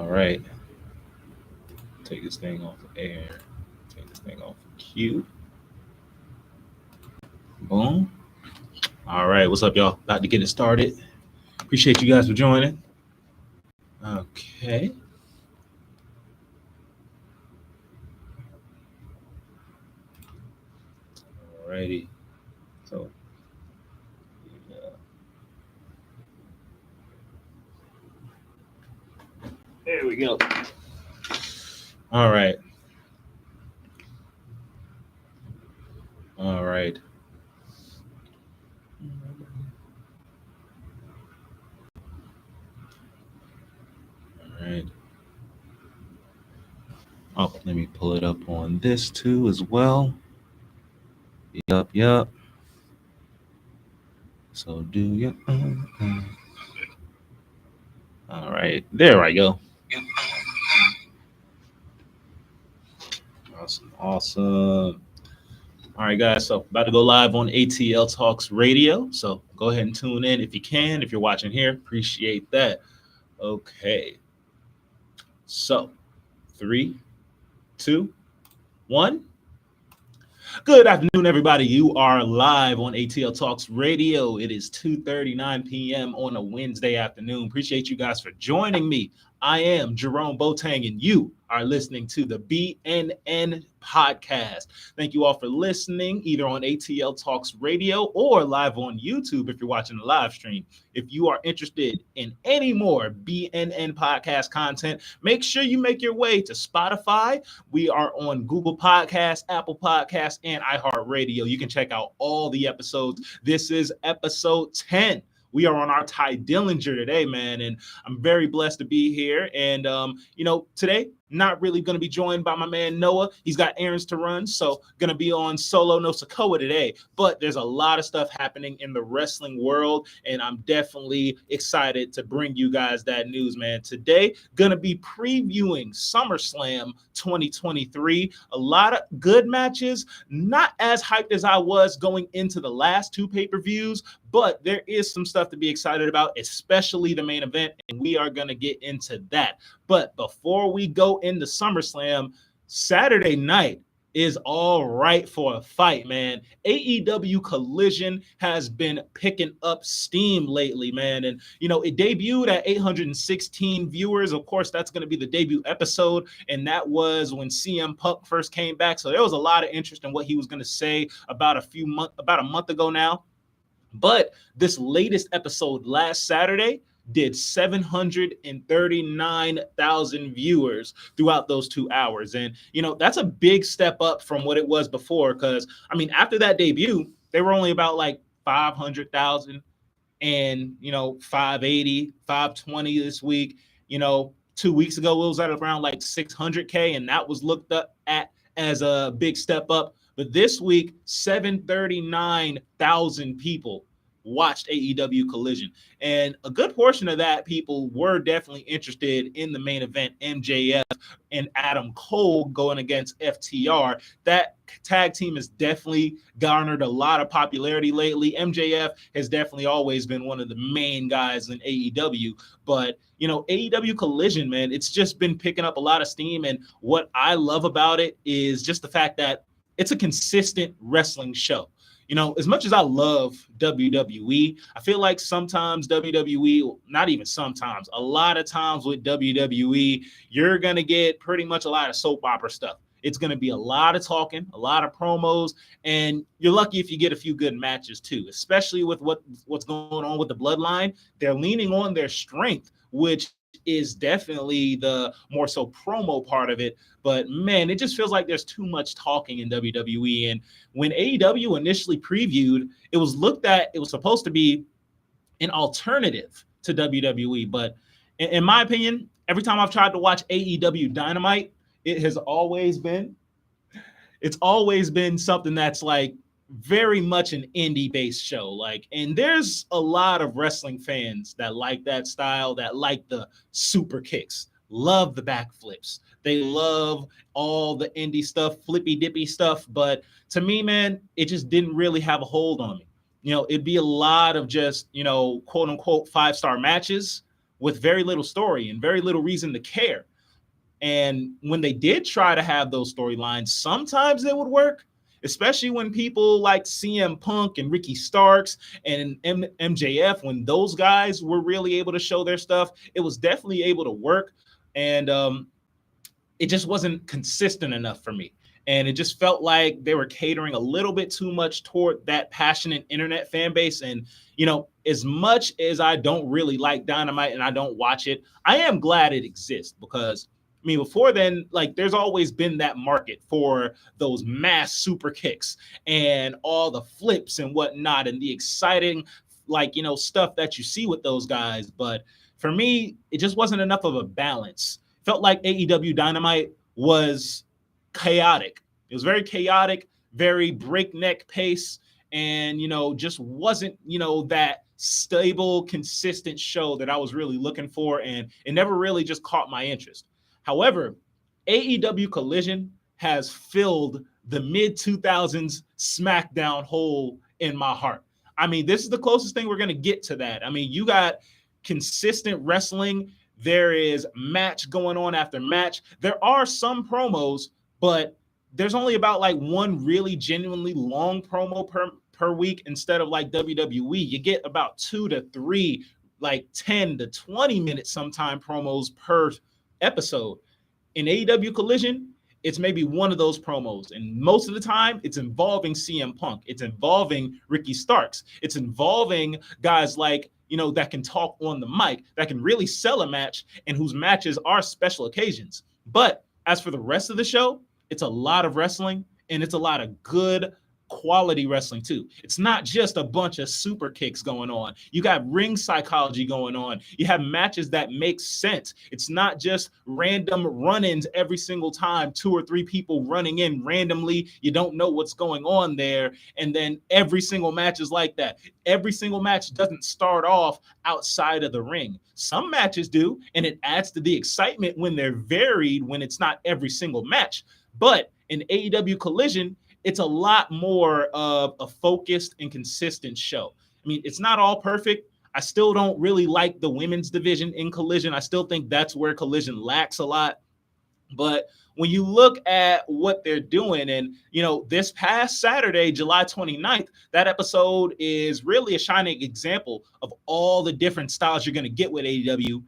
All right. Take this thing off of air. Take this thing off of queue. Boom. All right. What's up, y'all? About to get it started. Appreciate you guys for joining. Okay. Alrighty. So, yeah. There we go. All right. All right. All right. Oh, let me pull it up on this too as well. Yup. So do you? All right. There I go. Awesome. All right, guys. So about to go live on ATL Talks Radio. So go ahead and tune in if you can. If you're watching here, appreciate that. Okay. So 3, 2, 1. Good afternoon, everybody. You are live on ATL Talks Radio. It is 2:39 p.m. on a Wednesday afternoon. Appreciate you guys for joining me. I am Jerome Boateng, and you are listening to the BN'N Podcast. Thank you all for listening, either on ATL Talks Radio or live on YouTube if you're watching the live stream. If you are interested in any more BN'N Podcast content, make sure you make your way to Spotify. We are on Google Podcasts, Apple Podcasts, and iHeartRadio. You can check out all the episodes. This is episode 10. We are on our Ty Dillinger today, man, and I'm very blessed to be here. And, today, not really going to be joined by my man Noah. He's got errands to run, so going to be on solo no Sokoa today. But there's a lot of stuff happening in the wrestling world, and I'm definitely excited to bring you guys that news, man. Today, going to be previewing SummerSlam 2023. A lot of good matches, not as hyped as I was going into the last 2 pay-per-views, but there is some stuff to be excited about, especially the main event, and we are going to get into that. But before we go into SummerSlam, Saturday night is all right for a fight, man. AEW Collision has been picking up steam lately, man. And, it debuted at 816 viewers. Of course, that's going to be the debut episode. And that was when CM Punk first came back. So there was a lot of interest in what he was going to say about a month ago now. But this latest episode last Saturday did 739,000 viewers throughout those 2 hours. And, that's a big step up from what it was before. Because, after that debut, they were only about like 500,000 and, 580, 520 this week. 2 weeks ago, it was at around like 600K. And that was looked up at as a big step up. But this week, 739,000 people watched AEW Collision. And a good portion of that people were definitely interested in the main event, MJF and Adam Cole going against FTR. That tag team has definitely garnered a lot of popularity lately. MJF has definitely always been one of the main guys in AEW. But, AEW Collision, man, it's just been picking up a lot of steam. And what I love about it is just the fact that it's a consistent wrestling show. As much as I love WWE, I feel like sometimes WWE, not even sometimes, a lot of times with WWE, you're going to get pretty much a lot of soap opera stuff. It's going to be a lot of talking, a lot of promos, and you're lucky if you get a few good matches too, especially with what's going on with the Bloodline. They're leaning on their strength, which is definitely the more so promo part of it. But man, it just feels like there's too much talking in WWE. And when AEW initially previewed, it was supposed to be an alternative to WWE. But in my opinion, every time I've tried to watch AEW Dynamite, it's always been something that's like very much an indie-based show. And there's a lot of wrestling fans that like that style, that like the super kicks, love the backflips. They love all the indie stuff, flippy dippy stuff. But to me, man, it just didn't really have a hold on me. It'd be a lot of just, quote unquote 5-star matches, with very little story and very little reason to care. And when they did try to have those storylines, sometimes they would work, especially when people like CM Punk and Ricky Starks and MJF, when those guys were really able to show their stuff, it was definitely able to work. And it just wasn't consistent enough for me. And it just felt like they were catering a little bit too much toward that passionate internet fan base. And, you know, as much as I don't really like Dynamite and I don't watch it, I am glad it exists because, I mean, before then, like, there's always been that market for those mass super kicks and all the flips and whatnot and the exciting, like, you know, stuff that you see with those guys. But for me, it just wasn't enough of a balance. Felt like AEW Dynamite was chaotic. It was very chaotic, very breakneck pace, and, you know, just wasn't, you know, that stable, consistent show that I was really looking for, and it never really just caught my interest. However, AEW Collision has filled the mid-2000s SmackDown hole in my heart. I mean, this is the closest thing we're going to get to that. I mean, you got consistent wrestling. There is match going on after match. There are some promos, but there's only about like one really genuinely long promo per week instead of like WWE. You get about 2 to 3, like 10 to 20 minutes sometime promos per episode. In AEW Collision, it's maybe one of those promos. And most of the time, it's involving CM Punk. It's involving Ricky Starks. It's involving guys like, you know, that can talk on the mic, that can really sell a match, and whose matches are special occasions. But as for the rest of the show, it's a lot of wrestling, and it's a lot of good quality wrestling too. It's not just a bunch of super kicks going on. You got ring psychology going on. You have matches that make sense. It's not just random run-ins every single time, 2 or 3 people running in randomly. You don't know what's going on there. And then every single match is like that. Every single match doesn't start off outside of the ring. Some matches do, and it adds to the excitement when they're varied, when it's not every single match. But in AEW Collision, it's a lot more of a focused and consistent show. I mean, it's not all perfect. I still don't really like the women's division in Collision. I still think that's where Collision lacks a lot. But when you look at what they're doing, and, you know, this past Saturday, July 29th, that episode is really a shining example of all the different styles you're going to get with AEW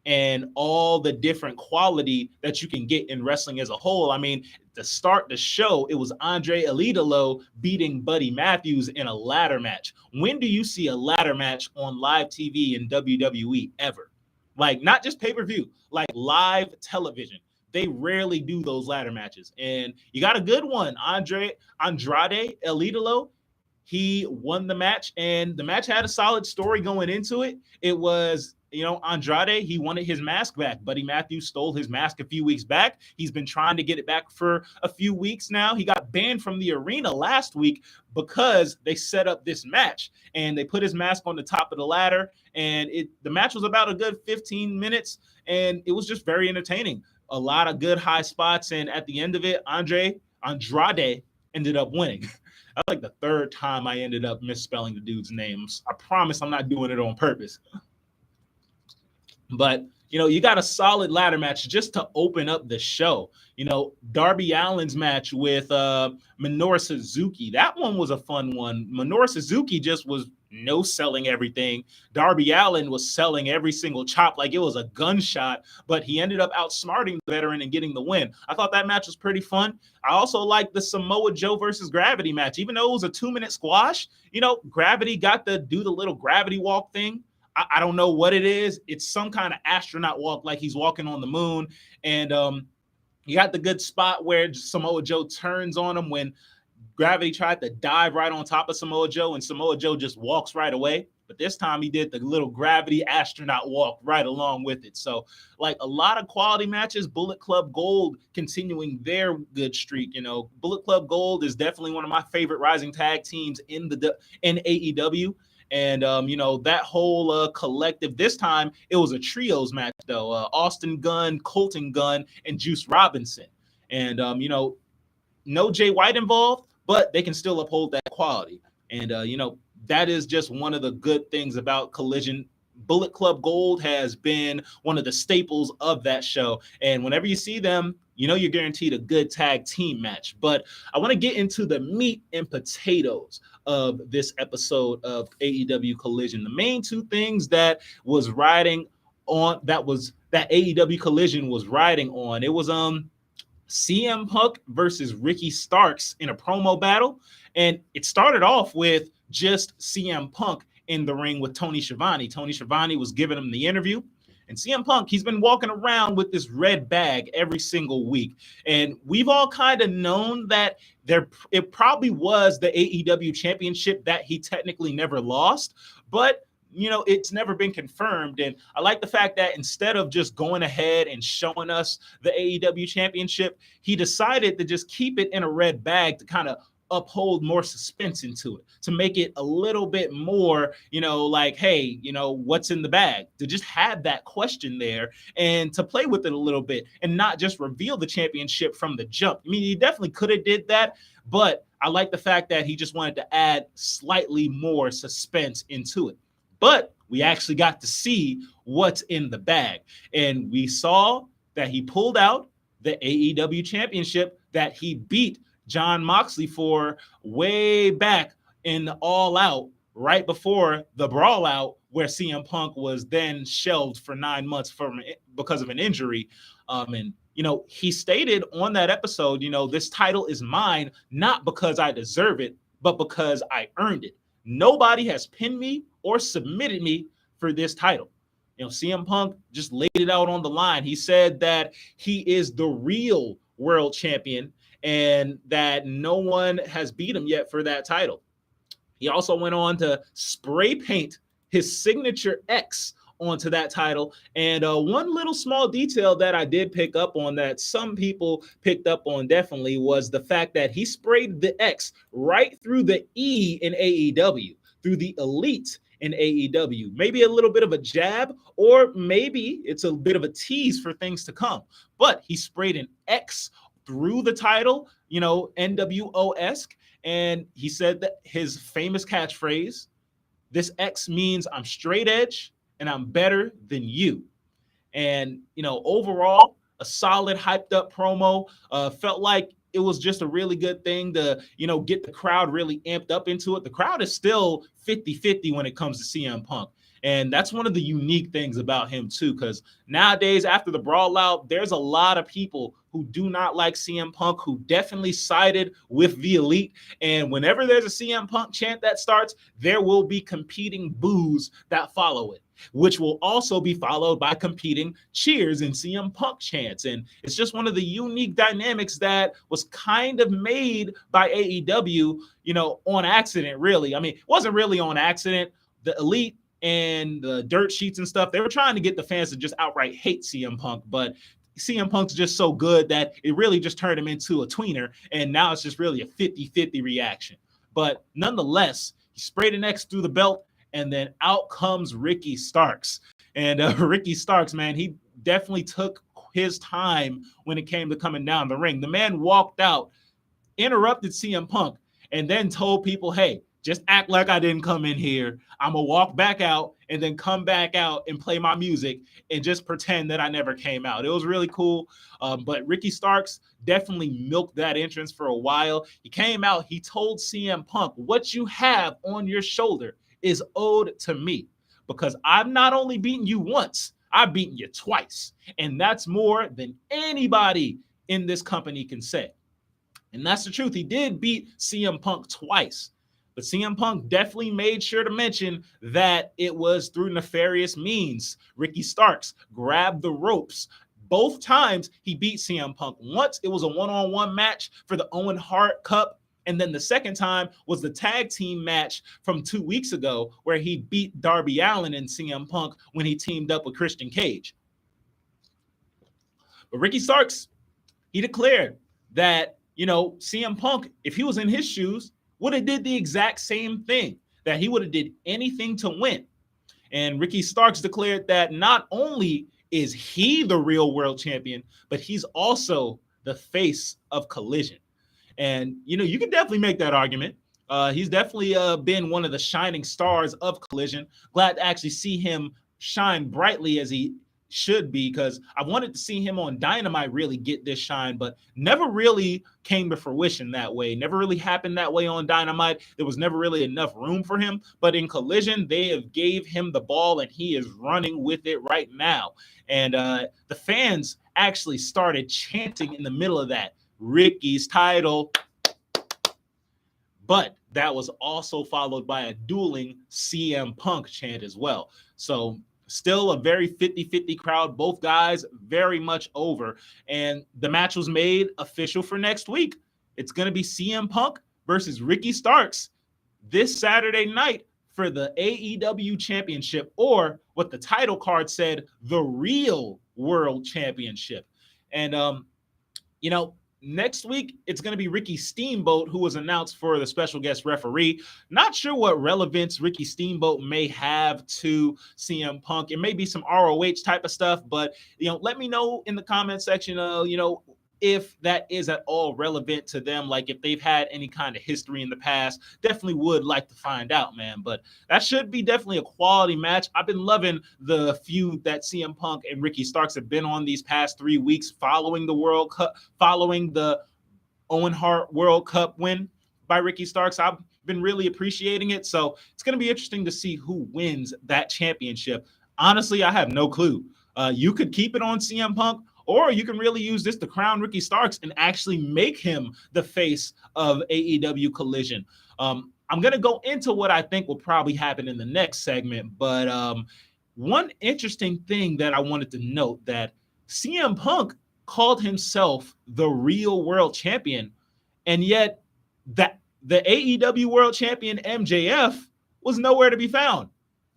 and all the different quality that you can get in wrestling as a whole. I mean, to start the show, it was Andre Elidolo beating Buddy Matthews in a ladder match. When do you see a ladder match on live TV in WWE ever? Like, not just pay-per-view, like live television. They rarely do those ladder matches. And you got a good one, Andrade Elidolo. He won the match, and the match had a solid story going into it. It was, you know, Andrade, he wanted his mask back. Buddy Matthews stole his mask a few weeks back. He's been trying to get it back for a few weeks now. He got banned from the arena last week because they set up this match, and they put his mask on the top of the ladder, and the match was about a good 15 minutes, and it was just very entertaining. A lot of good high spots, and at the end of it, Andrade ended up winning. That's like the third time I ended up misspelling the dude's names. I promise I'm not doing it on purpose. But, you know, you got a solid ladder match just to open up the show. You know, Darby Allin's match with Minoru Suzuki. That one was a fun one. Minoru Suzuki just was no selling everything. Darby Allin was selling every single chop like it was a gunshot, but he ended up outsmarting the veteran and getting the win. I thought that match was pretty fun. I also liked the Samoa Joe versus Gravity match. Even though it was a 2-minute squash, you know, Gravity got to do the little gravity walk thing. I don't know what it is. It's some kind of astronaut walk, like he's walking on the moon. And you got the good spot where Samoa Joe turns on him when Gravity tried to dive right on top of Samoa Joe, and Samoa Joe just walks right away. But this time he did the little gravity astronaut walk right along with it. So, like, a lot of quality matches. Bullet Club Gold continuing their good streak. You know, Bullet Club Gold is definitely one of my favorite rising tag teams in AEW. And, you know, that whole collective, this time it was a trios match, though. Austin Gunn, Colton Gunn, and Juice Robinson. And, you know, no Jay White involved, but they can still uphold that quality. And, you know, that is just one of the good things about Collision Bullet Club Gold has been one of the staples of that show. And whenever you see them, you know you're guaranteed a good tag team match. But I want to get into the meat and potatoes of this episode of AEW Collision. The main two things that was riding on that AEW Collision was riding on. It was CM Punk versus Ricky Starks in a promo battle. And it started off with just CM Punk in the ring with Tony Schiavone. Tony Schiavone was giving him the interview. And CM Punk, he's been walking around with this red bag every single week. And we've all kind of known that it probably was the AEW championship that he technically never lost. But you know, it's never been confirmed. And I like the fact that instead of just going ahead and showing us the AEW championship, he decided to just keep it in a red bag to kind of uphold more suspense into it, to make it a little bit more, you know, like, hey, you know, what's in the bag? To just have that question there and to play with it a little bit and not just reveal the championship from the jump. I mean, he definitely could have did that, but I like the fact that he just wanted to add slightly more suspense into it. But we actually got to see what's in the bag. And we saw that he pulled out the AEW championship that he beat Jon Moxley for way back in All Out, right before the Brawl Out, where CM Punk was then shelved for 9 months because of an injury. And, you know, he stated on that episode, you know, this title is mine, not because I deserve it, but because I earned it. Nobody has pinned me or submitted me for this title. You know, CM Punk just laid it out on the line. He said that he is the real world champion and that no one has beat him yet for that title. He also went on to spray paint his signature X onto that title. And one little small detail that I did pick up on that some people picked up on definitely was the fact that he sprayed the X right through the E in AEW, through the Elite in AEW. Maybe a little bit of a jab, or maybe it's a bit of a tease for things to come. But he sprayed an X through the title, you know, NWO-esque. And he said that his famous catchphrase, this X means I'm straight edge and I'm better than you. And, you know, overall, a solid, hyped up promo. Felt like it was just a really good thing to, you know, get the crowd really amped up into it. The crowd is still 50-50 when it comes to CM Punk. And that's one of the unique things about him, too, because nowadays, after the Brawl Out, there's a lot of people who do not like CM Punk, who definitely sided with the Elite. And whenever there's a CM Punk chant that starts, there will be competing boos that follow it, which will also be followed by competing cheers and CM Punk chants. And it's just one of the unique dynamics that was kind of made by AEW, you know, on accident, really. I mean, it wasn't really on accident. The Elite and the dirt sheets and stuff, they were trying to get the fans to just outright hate CM Punk, but CM Punk's just so good that it really just turned him into a tweener, and now it's just really a 50-50 reaction. But nonetheless, he sprayed an X through the belt, and then out comes Ricky Starks. And Ricky Starks, man, he definitely took his time when it came to coming down the ring. The man walked out, interrupted CM Punk, and then told people, hey, just act like I didn't come in here. I'm going to walk back out and then come back out and play my music and just pretend that I never came out. It was really cool. But Ricky Starks definitely milked that entrance for a while. He came out. He told CM Punk, what you have on your shoulder is owed to me, because I've not only beaten you once, I've beaten you twice. And that's more than anybody in this company can say. And that's the truth. He did beat CM Punk twice. But CM Punk definitely made sure to mention that it was through nefarious means. Ricky Starks grabbed the ropes. Both times he beat CM Punk. Once it was a one-on-one match for the Owen Hart Cup. And then the second time was the tag team match from 2 weeks ago where he beat Darby Allin and CM Punk when he teamed up with Christian Cage. But Ricky Starks, he declared that, you know, CM Punk, if he was in his shoes, would have did the exact same thing, that he would have did anything to win. And Ricky Starks declared that not only is he the real world champion, but he's also the face of Collision. And, you know, you can definitely make that argument. He's definitely been one of the shining stars of Collision. Glad to actually see him shine brightly as he should be, because I wanted to see him on Dynamite really get this shine, but never really came to fruition that way. Never really happened that way on Dynamite. There was never really enough room for him, but in Collision, they have gave him the ball and he is running with it right now. And the fans actually started chanting in the middle of that, Ricky's title. But that was also followed by a dueling CM Punk chant as well. So still a very 50-50 crowd. Both guys very much over. And the match was made official for next week. It's going to be CM Punk versus Ricky Starks this Saturday night for the AEW Championship, or what the title card said, the real World Championship. And, next week, it's going to be Ricky Steamboat, who was announced for the special guest referee. Not sure what relevance Ricky Steamboat may have to CM Punk. It may be some ROH type of stuff, but, let me know in the comment section, if that is at all relevant to them, like if they've had any kind of history in the past. Definitely would like to find out, man. But that should be definitely a quality match. I've been loving the feud that CM Punk and Ricky Starks have been on these past 3 weeks following the World Cup, following the Owen Hart World Cup win by Ricky Starks. I've been really appreciating it. So it's going to be interesting to see who wins that championship. Honestly, I have no clue. You could keep it on CM Punk, or you can really use this to crown Ricky Starks and actually make him the face of AEW Collision. I'm going to go into what I think will probably happen in the next segment, but one interesting thing that I wanted to note, that CM Punk called himself the real world champion, and yet that the AEW world champion MJF was nowhere to be found.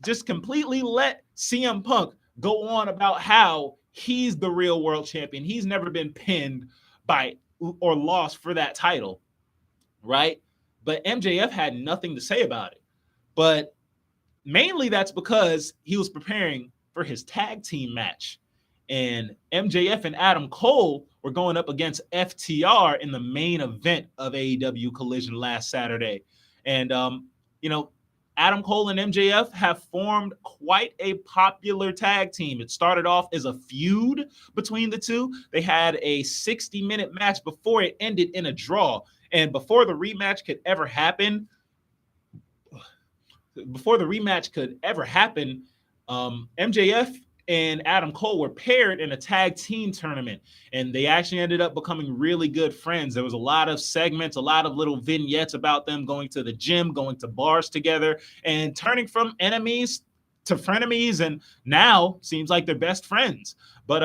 Just completely let CM Punk go on about how he's the real world champion. He's never been pinned by or lost for that title, right? But MJF had nothing to say about it. But mainly that's because he was preparing for his tag team match. And MJF and Adam Cole were going up against FTR in the main event of AEW Collision last Saturday. And, Adam Cole and MJF have formed quite a popular tag team. It started off as a feud between the two. They had a 60-minute match before it ended in a draw. And before the rematch could ever happen, MJF and Adam Cole were paired in a tag team tournament, and they actually ended up becoming really good friends. There was a lot of segments, a lot of little vignettes about them going to the gym, going to bars together, and turning from enemies to frenemies, and now seems like they're best friends. But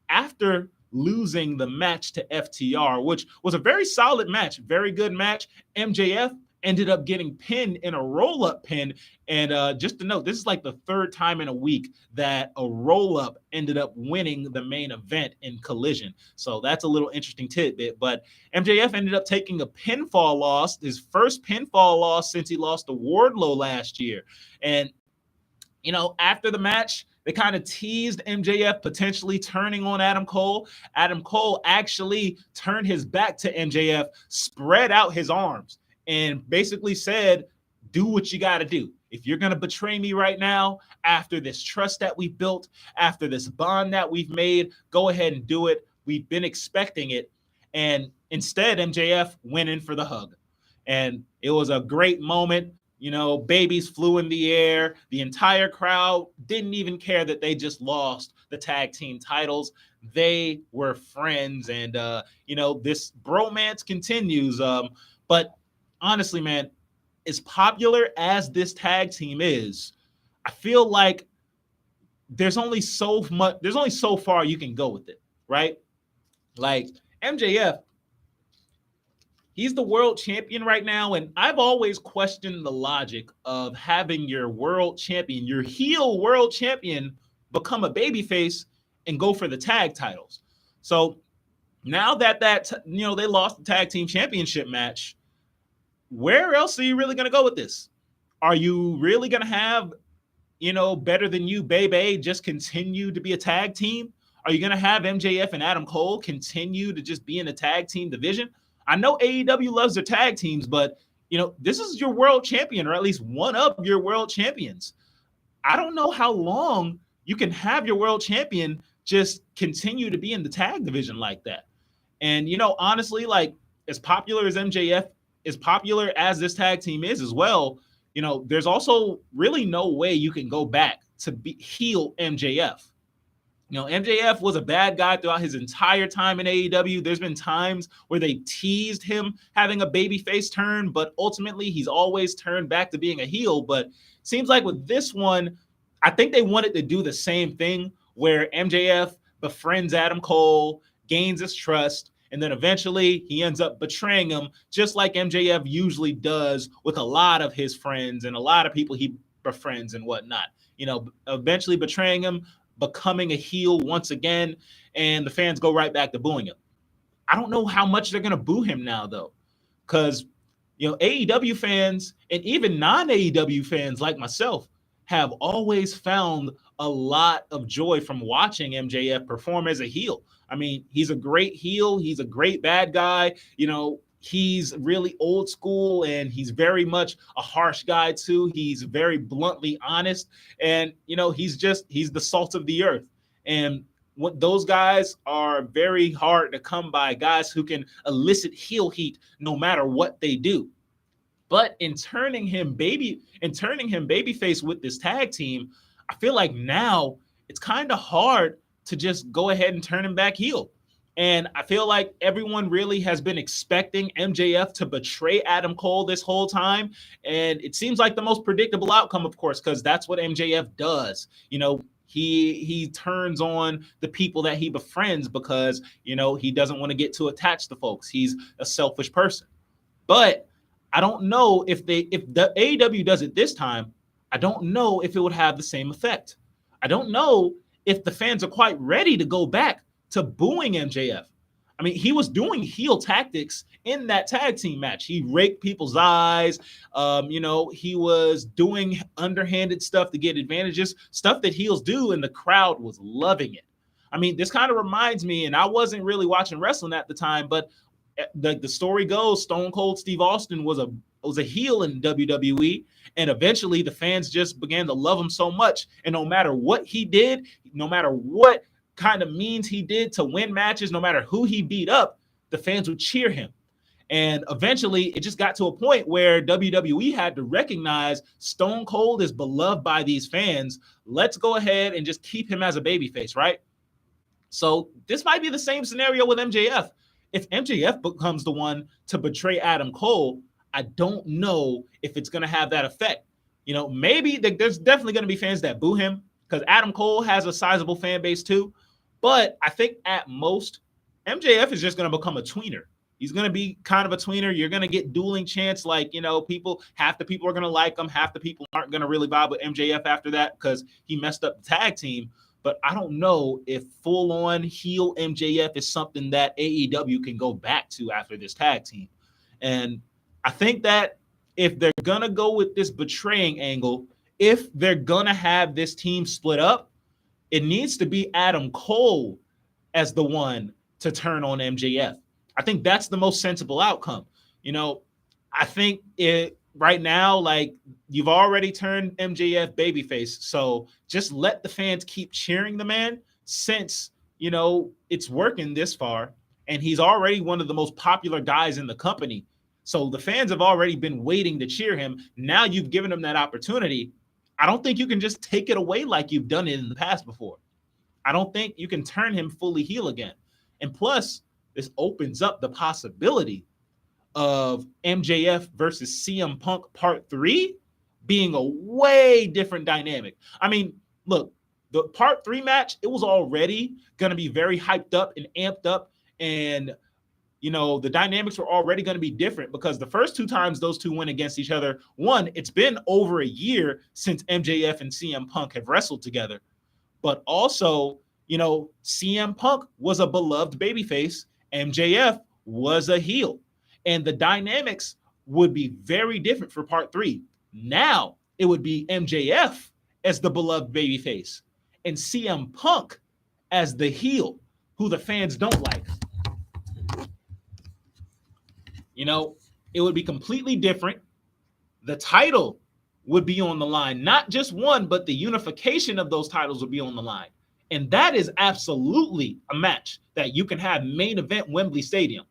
after losing the match to FTR, which was a very solid match, very good match, MJF ended up getting pinned in a roll-up pin. And just to note, this is like the third time in a week that a roll-up ended up winning the main event in Collision. So that's a little interesting tidbit. But MJF ended up taking a pinfall loss, his first pinfall loss since he lost to Wardlow last year. And, after the match, they kind of teased MJF potentially turning on Adam Cole. Adam Cole actually turned his back to MJF, spread out his arms, and basically said, do what you got to do. If you're going to betray me right now, after this trust that we built, after this bond that we've made, go ahead and do it. We've been expecting it. And instead, MJF went in for the hug. And it was a great moment. Babies flew in the air. The entire crowd didn't even care that they just lost the tag team titles. They were friends. And, this bromance continues. But honestly, man, as popular as this tag team is, I feel like there's only so far you can go with it, right? Like MJF, he's the world champion right now, and I've always questioned the logic of having your world champion, your heel world champion, become a babyface and go for the tag titles. So now that they lost the tag team championship match, where else are you really going to go with this? Are you really going to have, Better Than You, baby, just continue to be a tag team? Are you going to have MJF and Adam Cole continue to just be in a tag team division? I know AEW loves their tag teams, but, this is your world champion, or at least one of your world champions. I don't know how long you can have your world champion just continue to be in the tag division like that. And, honestly, like as popular as MJF, as popular as this tag team is as well, there's also really no way you can go back to heel MJF. MJF was a bad guy throughout his entire time in AEW. There's been times where they teased him having a babyface turn, but ultimately he's always turned back to being a heel. But seems like with this one, I think they wanted to do the same thing where MJF befriends Adam Cole, gains his trust, and then eventually he ends up betraying him, just like MJF usually does with a lot of his friends and a lot of people he befriends and whatnot. Eventually betraying him, becoming a heel once again, and the fans go right back to booing him. I don't know how much they're going to boo him now, though, because, AEW fans and even non-AEW fans like myself have always found a lot of joy from watching MJF perform as a heel. I mean, he's a great heel. He's a great bad guy. He's really old school and he's very much a harsh guy too. He's very bluntly honest and, he's the salt of the earth. And what those guys are very hard to come by, guys who can elicit heel heat no matter what they do. But in turning him babyface with this tag team, I feel like now it's kind of hard to just go ahead and turn him back heel. And I feel like everyone really has been expecting MJF to betray Adam Cole this whole time. And it seems like the most predictable outcome, of course, because that's what MJF does. He turns on the people that he befriends because, he doesn't want to get too attached to folks. He's a selfish person. But I don't know if the AEW does it this time, I don't know if it would have the same effect. I don't know if the fans are quite ready to go back to booing MJF. I mean, he was doing heel tactics in that tag team match. He raked people's eyes. He was doing underhanded stuff to get advantages, stuff that heels do, and the crowd was loving it. I mean, this kind of reminds me, and I wasn't really watching wrestling at the time, but the story goes, Stone Cold Steve Austin was a heel in WWE, and eventually the fans just began to love him so much. And no matter what he did, no matter what kind of means he did to win matches, no matter who he beat up, the fans would cheer him. And eventually it just got to a point where WWE had to recognize Stone Cold is beloved by these fans. Let's go ahead and just keep him as a babyface, right? So this might be the same scenario with MJF. If MJF becomes the one to betray Adam Cole, I don't know if it's going to have that effect. Maybe there's definitely going to be fans that boo him because Adam Cole has a sizable fan base too. But I think at most, MJF is just going to become a tweener. He's going to be kind of a tweener. You're going to get dueling chants like, half the people are going to like him. Half the people aren't going to really vibe with MJF after that because he messed up the tag team. But I don't know if full-on heel MJF is something that AEW can go back to after this tag team. And I think that if they're going to go with this betraying angle, if they're going to have this team split up, it needs to be Adam Cole as the one to turn on MJF. I think that's the most sensible outcome. I think right now, like, you've already turned MJF babyface. So just let the fans keep cheering the man since, it's working this far. And he's already one of the most popular guys in the company. So the fans have already been waiting to cheer him. Now you've given him that opportunity. I don't think you can just take it away like you've done it in the past before. I don't think you can turn him fully heel again. And plus, this opens up the possibility of MJF versus CM Punk Part 3 being a way different dynamic. I mean, look, the Part 3 match, it was already going to be very hyped up and amped up. And, the dynamics were already going to be different because the first two times those two went against each other, one, it's been over a year since MJF and CM Punk have wrestled together. But also, CM Punk was a beloved babyface. MJF was a heel. And the dynamics would be very different for Part 3. Now it would be MJF as the beloved babyface and CM Punk as the heel who the fans don't like. It would be completely different. The title would be on the line. Not just one, but the unification of those titles would be on the line. And that is absolutely a match that you can have main event Wembley Stadium.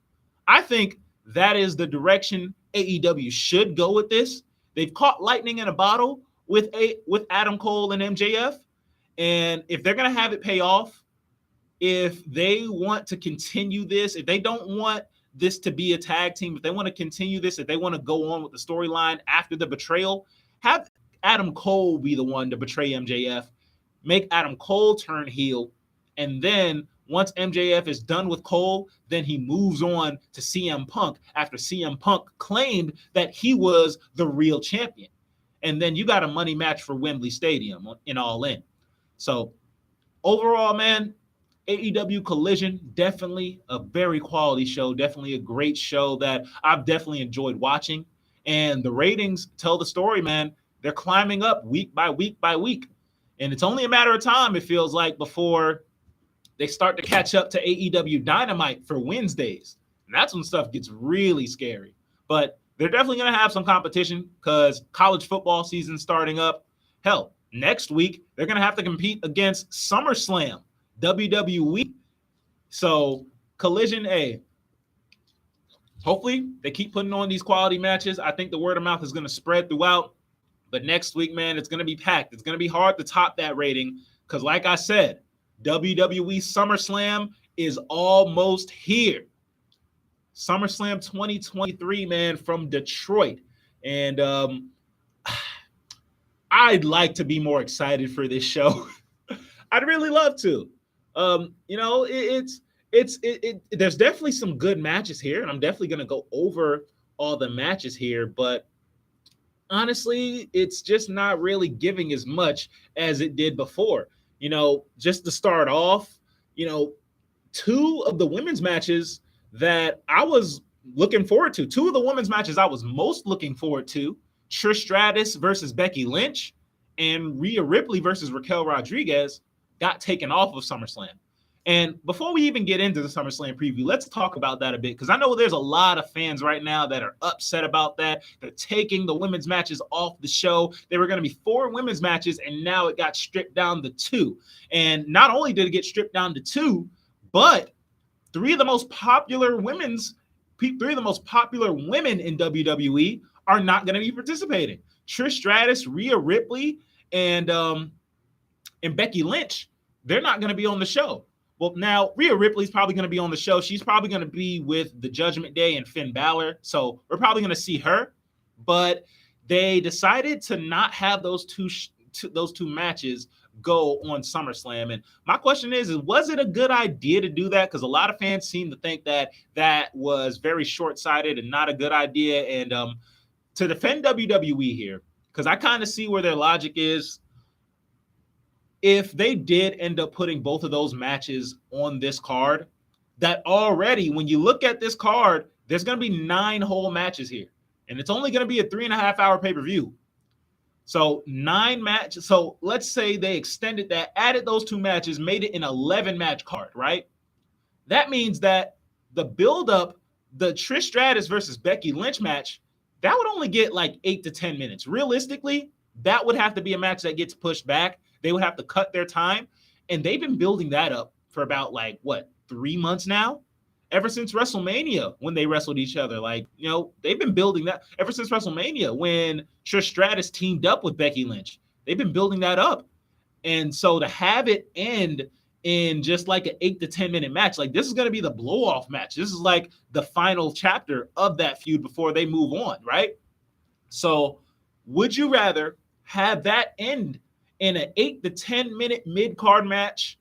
I think that is the direction AEW should go with this. They've caught lightning in a bottle with Adam Cole and MJF. And if they're going to have it pay off, if they want to continue this, if they don't want this to be a tag team, if they want to continue this, if they want to go on with the storyline after the betrayal, have Adam Cole be the one to betray MJF, make Adam Cole turn heel, and then once MJF is done with Cole, then he moves on to CM Punk after CM Punk claimed that he was the real champion. And then you got a money match for Wembley Stadium in All In. So overall, man, AEW Collision, definitely a very quality show, definitely a great show that I've definitely enjoyed watching. And the ratings tell the story, man. They're climbing up week by week by week. And it's only a matter of time, it feels like, before they start to catch up to AEW Dynamite for Wednesdays. And that's when stuff gets really scary. But they're definitely going to have some competition because college football season's starting up. Hell, next week, they're going to have to compete against SummerSlam, WWE. So Collision, hopefully they keep putting on these quality matches. I think the word of mouth is going to spread throughout. But next week, man, it's going to be packed. It's going to be hard to top that rating because, like I said, WWE SummerSlam is almost here. SummerSlam 2023, man, from Detroit. And I'd like to be more excited for this show. I'd really love to. There's definitely some good matches here, and I'm definitely going to go over all the matches here, but honestly, it's just not really giving as much as it did before. Just to start off, two of the women's matches that I was looking forward to, two of the women's matches I was most looking forward to, Trish Stratus versus Becky Lynch and Rhea Ripley versus Raquel Rodriguez, got taken off of SummerSlam. And before we even get into the SummerSlam preview, let's talk about that a bit, because I know there's a lot of fans right now that are upset about that. They're taking the women's matches off the show. There were going to be 4 women's matches, and now it got stripped down to 2. And not only did it get stripped down to 2, but 3 of the most popular women in WWE are not going to be participating. Trish Stratus, Rhea Ripley, and Becky Lynch, they're not going to be on the show. Well, now Rhea Ripley's probably going to be on the show. She's probably going to be with the Judgment Day and Finn Balor. So we're probably going to see her. But they decided to not have those two matches go on SummerSlam. And my question is was it a good idea to do that? Because a lot of fans seem to think that that was very short-sighted and not a good idea. And to defend WWE here, because I kind of see where their logic is, if they did end up putting both of those matches on this card, that already, when you look at this card, there's going to be 9 whole matches here. And it's only going to be a 3.5-hour pay-per-view. So 9 matches. So let's say they extended that, added those 2 matches, made it an 11-match card, right? That means that the build-up, the Trish Stratus versus Becky Lynch match, that would only get like 8 to 10 minutes. Realistically, that would have to be a match that gets pushed back. They would have to cut their time. And they've been building that up for about 3 months now? Ever since WrestleMania, when they wrestled each other. They've been building that ever since WrestleMania when Trish Stratus teamed up with Becky Lynch. They've been building that up. And so to have it end in just like an 8 to 10 minute match, this is going to be the blow-off match. This is like the final chapter of that feud before they move on, right? So would you rather have that end in an 8 to 10 minute mid-card match,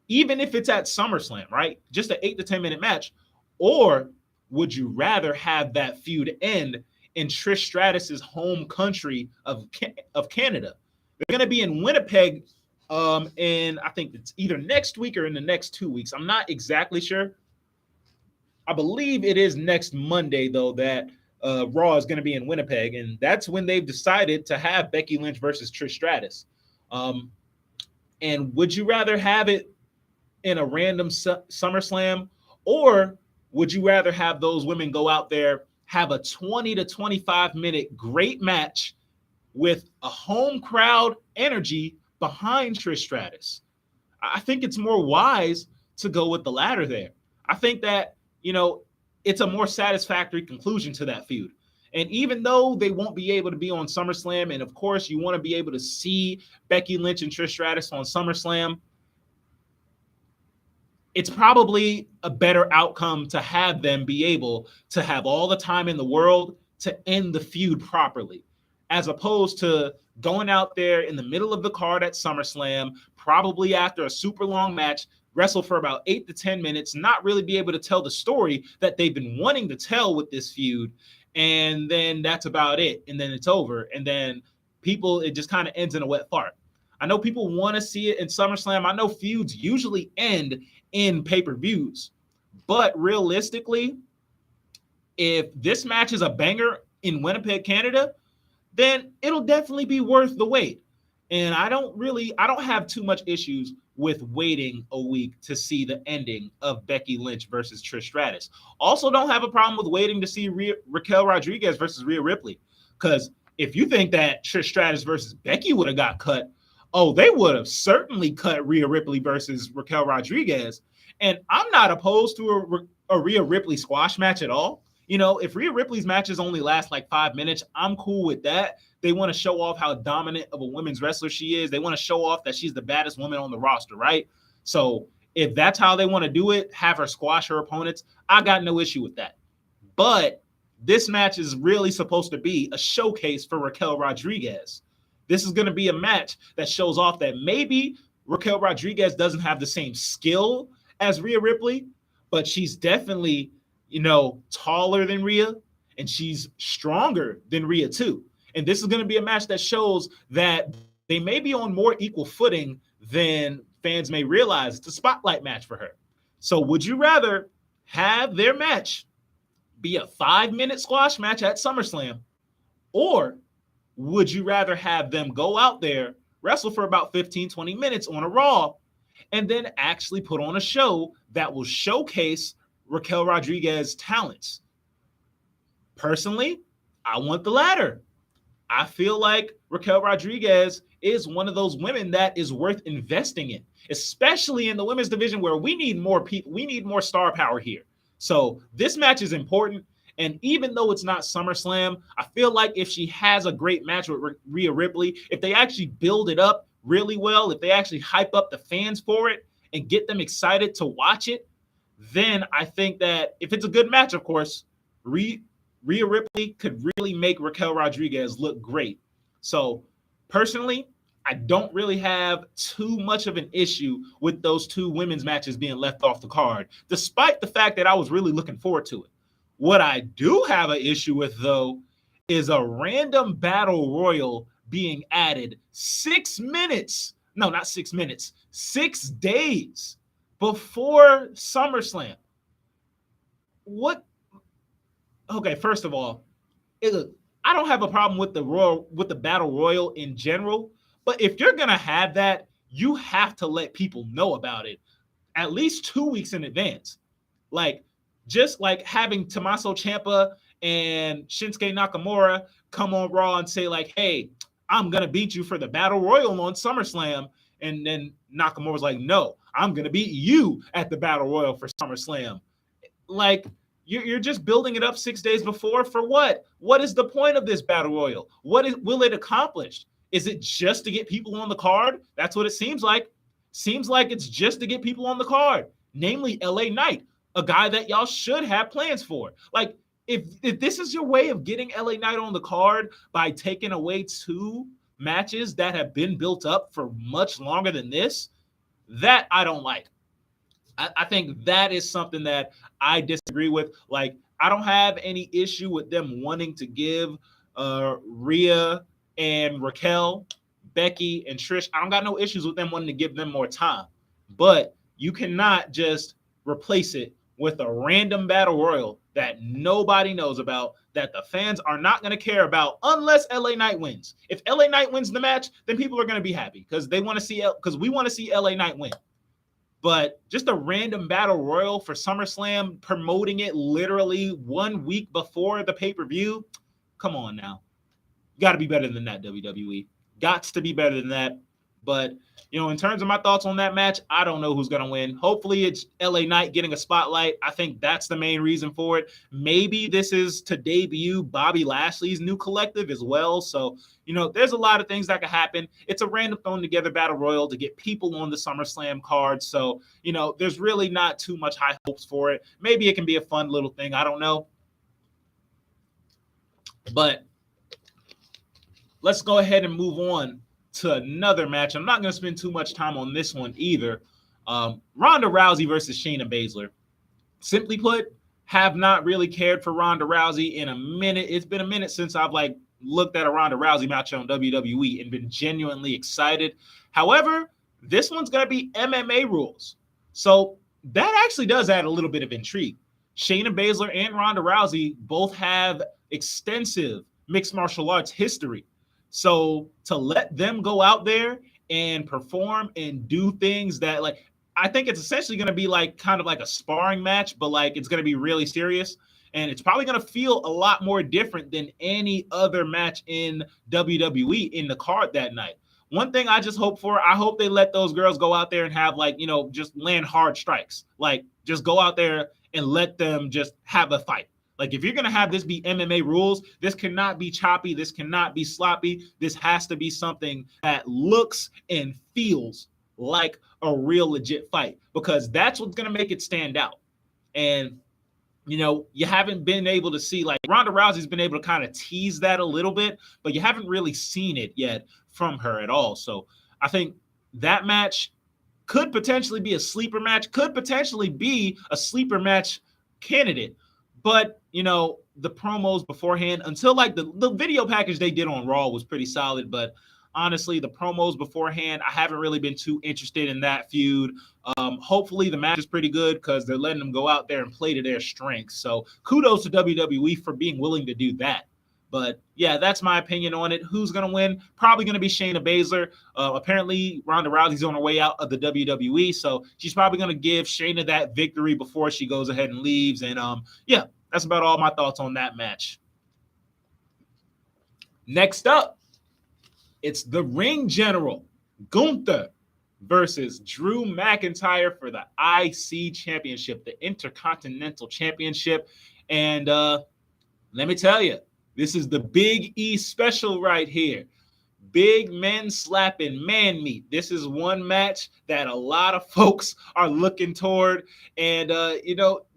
even if it's at SummerSlam, right? Just an 8 to 10 minute match. Or would you rather have that feud end in Trish Stratus's home country of Canada? They're going to be in Winnipeg and I think it's either next week or in the next 2 weeks. I'm not exactly sure. I believe it is next Monday, though, that Raw is going to be in Winnipeg. And that's when they've decided to have Becky Lynch versus Trish Stratus. And would you rather have it in a random SummerSlam, or would you rather have those women go out there, have a 20 to 25 minute great match, with a home crowd energy behind Trish Stratus. I think it's more wise to go with the latter there. I think that, it's a more satisfactory conclusion to that feud. And even though they won't be able to be on SummerSlam, and of course you want to be able to see Becky Lynch and Trish Stratus on SummerSlam, it's probably a better outcome to have them be able to have all the time in the world to end the feud properly, as opposed to going out there in the middle of the card at SummerSlam, probably after a super long match, wrestle for about 8 to 10 minutes, not really be able to tell the story that they've been wanting to tell with this feud. And then that's about it. And then it's over. And then it just kind of ends in a wet fart. I know people want to see it in SummerSlam. I know feuds usually end in pay-per-views. But realistically, if this match is a banger in Winnipeg, Canada, then it'll definitely be worth the wait. And I don't have too much issues with waiting a week to see the ending of Becky Lynch versus Trish Stratus. Also don't have a problem with waiting to see Raquel Rodriguez versus Rhea Ripley. Because if you think that Trish Stratus versus Becky would have got cut, they would have certainly cut Rhea Ripley versus Raquel Rodriguez. And I'm not opposed to a Rhea Ripley squash match at all. If Rhea Ripley's matches only last like 5 minutes, I'm cool with that. They want to show off how dominant of a women's wrestler she is. They want to show off that she's the baddest woman on the roster, right? So if that's how they want to do it, have her squash her opponents, I got no issue with that. But this match is really supposed to be a showcase for Raquel Rodriguez. This is going to be a match that shows off that maybe Raquel Rodriguez doesn't have the same skill as Rhea Ripley, but she's definitely, taller than Rhea, and she's stronger than Rhea too. And this is going to be a match that shows that they may be on more equal footing than fans may realize. It's a spotlight match for her. So would you rather have their match be a 5-minute squash match at SummerSlam, or would you rather have them go out there, wrestle for about 15, 20 minutes on a Raw, and then actually put on a show that will showcase Raquel Rodriguez's talents? Personally, I want the latter. I feel like Raquel Rodriguez is one of those women that is worth investing in, especially in the women's division where we need more people. We need more star power here. So this match is important. And even though it's not SummerSlam, I feel like if she has a great match with Rhea Ripley, if they actually build it up really well, if they actually hype up the fans for it and get them excited to watch it, then I think that if it's a good match, of course, Rhea Ripley could really make Raquel Rodriguez look great. So personally, I don't really have too much of an issue with those two women's matches being left off the card, despite the fact that I was really looking forward to it. What I do have an issue with, though, is a random battle royal being added 6 minutes. No, not 6 minutes. 6 days before SummerSlam. What? Okay, first of all, I don't have a problem with the battle royal in general, but if you're gonna have that, you have to let people know about it at least 2 weeks in advance. Just like having Tommaso Ciampa and Shinsuke Nakamura come on Raw and say like, hey, I'm going to beat you for the Battle Royal on SummerSlam. And then Nakamura's like, no, I'm going to beat you at the Battle Royal for SummerSlam. You're just building it up 6 days before for what? What is the point of this Battle Royal? Will it accomplish? Is it just to get people on the card? That's what it seems like. Seems like it's just to get people on the card, namely LA Knight, a guy that y'all should have plans for. If this is your way of getting LA Knight on the card by taking away 2 matches that have been built up for much longer than this, that I don't like. I think that is something that I disagree with. I don't have any issue with them wanting to give Rhea and Raquel, Becky and Trish. I don't got no issues with them wanting to give them more time. But you cannot just replace it with a random battle royal that nobody knows about, that the fans are not going to care about unless LA Knight wins. If LA Knight wins the match, then people are going to be happy because we want to see LA Knight win. But just a random battle royal for SummerSlam, promoting it literally 1 week before the pay-per-view, come on now. Got to be better than that, WWE. Gots to be better than that. But, in terms of my thoughts on that match, I don't know who's going to win. Hopefully it's LA Knight getting a spotlight. I think that's the main reason for it. Maybe this is to debut Bobby Lashley's new collective as well. So, there's a lot of things that could happen. It's a random thrown together battle royal to get people on the SummerSlam card. So, there's really not too much high hopes for it. Maybe it can be a fun little thing. I don't know. But let's go ahead and move on to another match. I'm not going to spend too much time on this one either. Ronda Rousey versus Shayna Baszler. Simply put, have not really cared for Ronda Rousey in a minute. It's been a minute since I've looked at a Ronda Rousey match on WWE and been genuinely excited. However, this one's going to be MMA rules. So that actually does add a little bit of intrigue. Shayna Baszler and Ronda Rousey both have extensive mixed martial arts history. So to let them go out there and perform and do things that I think it's essentially going to be kind of like a sparring match, but it's going to be really serious. And it's probably going to feel a lot more different than any other match in WWE in the card that night. One thing I just hope for, I hope they let those girls go out there and have just land hard strikes. Just go out there and let them just have a fight. If you're going to have this be MMA rules, this cannot be choppy. This cannot be sloppy. This has to be something that looks and feels like a real legit fight, because that's what's going to make it stand out. And, you haven't been able to see, Ronda Rousey's been able to kind of tease that a little bit, but you haven't really seen it yet from her at all. So I think that match could potentially be a sleeper match, could potentially be a sleeper match candidate. But, the promos beforehand, until the video package they did on Raw was pretty solid. But honestly, the promos beforehand, I haven't really been too interested in that feud. Hopefully the match is pretty good because they're letting them go out there and play to their strengths. So kudos to WWE for being willing to do that. But yeah, that's my opinion on it. Who's going to win? Probably going to be Shayna Baszler. Apparently, Ronda Rousey's on her way out of the WWE. So she's probably going to give Shayna that victory before she goes ahead and leaves. And yeah, that's about all my thoughts on that match. Next up, it's the Ring General, Gunther versus Drew McIntyre for the IC Championship, the Intercontinental Championship. And let me tell you, this is the Big E special right here. Big men slapping man meat. This is one match that a lot of folks are looking toward. And,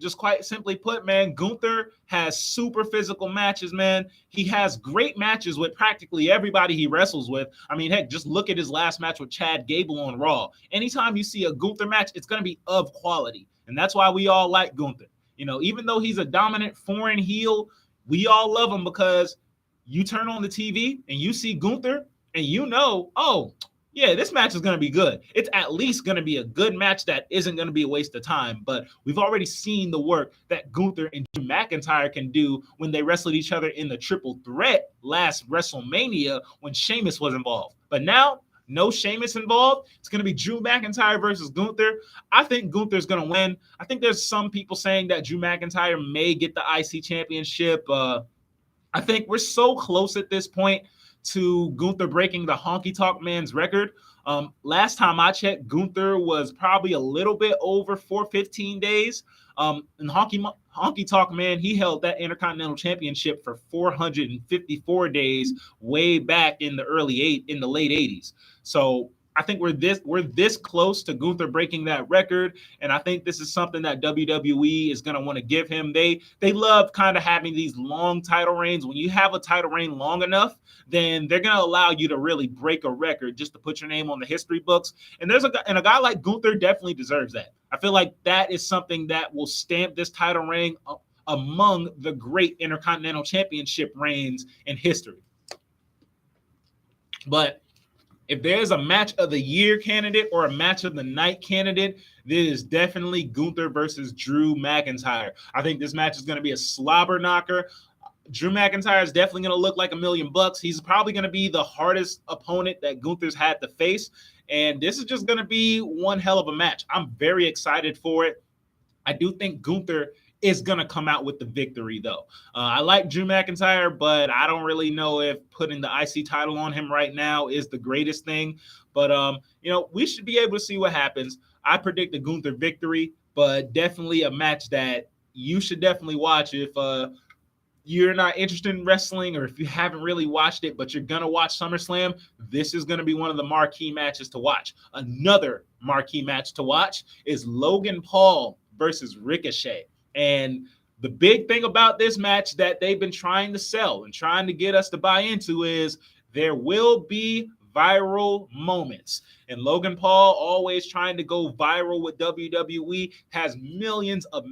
just quite simply put, man, Gunther has super physical matches, man. He has great matches with practically everybody he wrestles with. I mean, heck, just look at his last match with Chad Gable on Raw. Anytime you see a Gunther match, it's going to be of quality. And that's why we all like Gunther. Even though he's a dominant foreign heel, we all love him because you turn on the TV and you see Gunther and oh, yeah, this match is going to be good. It's at least going to be a good match that isn't going to be a waste of time. But we've already seen the work that Gunther and Drew McIntyre can do when they wrestled each other in the triple threat last WrestleMania when Sheamus was involved. But now, no Sheamus involved. It's going to be Drew McIntyre versus Gunther. I think Gunther's going to win. I think there's some people saying that Drew McIntyre may get the IC championship. I think we're so close at this point to Gunther breaking the Honky Tonk Man's record. Last time I checked, Gunther was probably a little bit over 415 days. And Honky Tonk Man, he held that Intercontinental Championship for 454 days way back in the late 80s. So I think we're this close to Gunther breaking that record, and I think this is something that WWE is going to want to give him. They love kind of having these long title reigns. When you have a title reign long enough, then they're going to allow you to really break a record just to put your name on the history books. And a guy like Gunther definitely deserves that. I feel like that is something that will stamp this title reign among the great Intercontinental Championship reigns in history. But if there's a match of the year candidate or a match of the night candidate, this is definitely Gunther versus Drew McIntyre. I think this match is going to be a slobber knocker. Drew McIntyre is definitely going to look like $1 million. He's probably going to be the hardest opponent that Gunther's had to face. And this is just going to be one hell of a match. I'm very excited for it. I do think Gunther is going to come out with the victory, though. I like Drew McIntyre, but I don't really know if putting the IC title on him right now is the greatest thing. But, we should be able to see what happens. I predict the Gunther victory, but definitely a match that you should definitely watch if you're not interested in wrestling, or if you haven't really watched it, but you're going to watch SummerSlam. This is going to be one of the marquee matches to watch. Another marquee match to watch is Logan Paul versus Ricochet. And the big thing about this match that they've been trying to sell and trying to get us to buy into is there will be viral moments. And Logan Paul, always trying to go viral with WWE, has millions of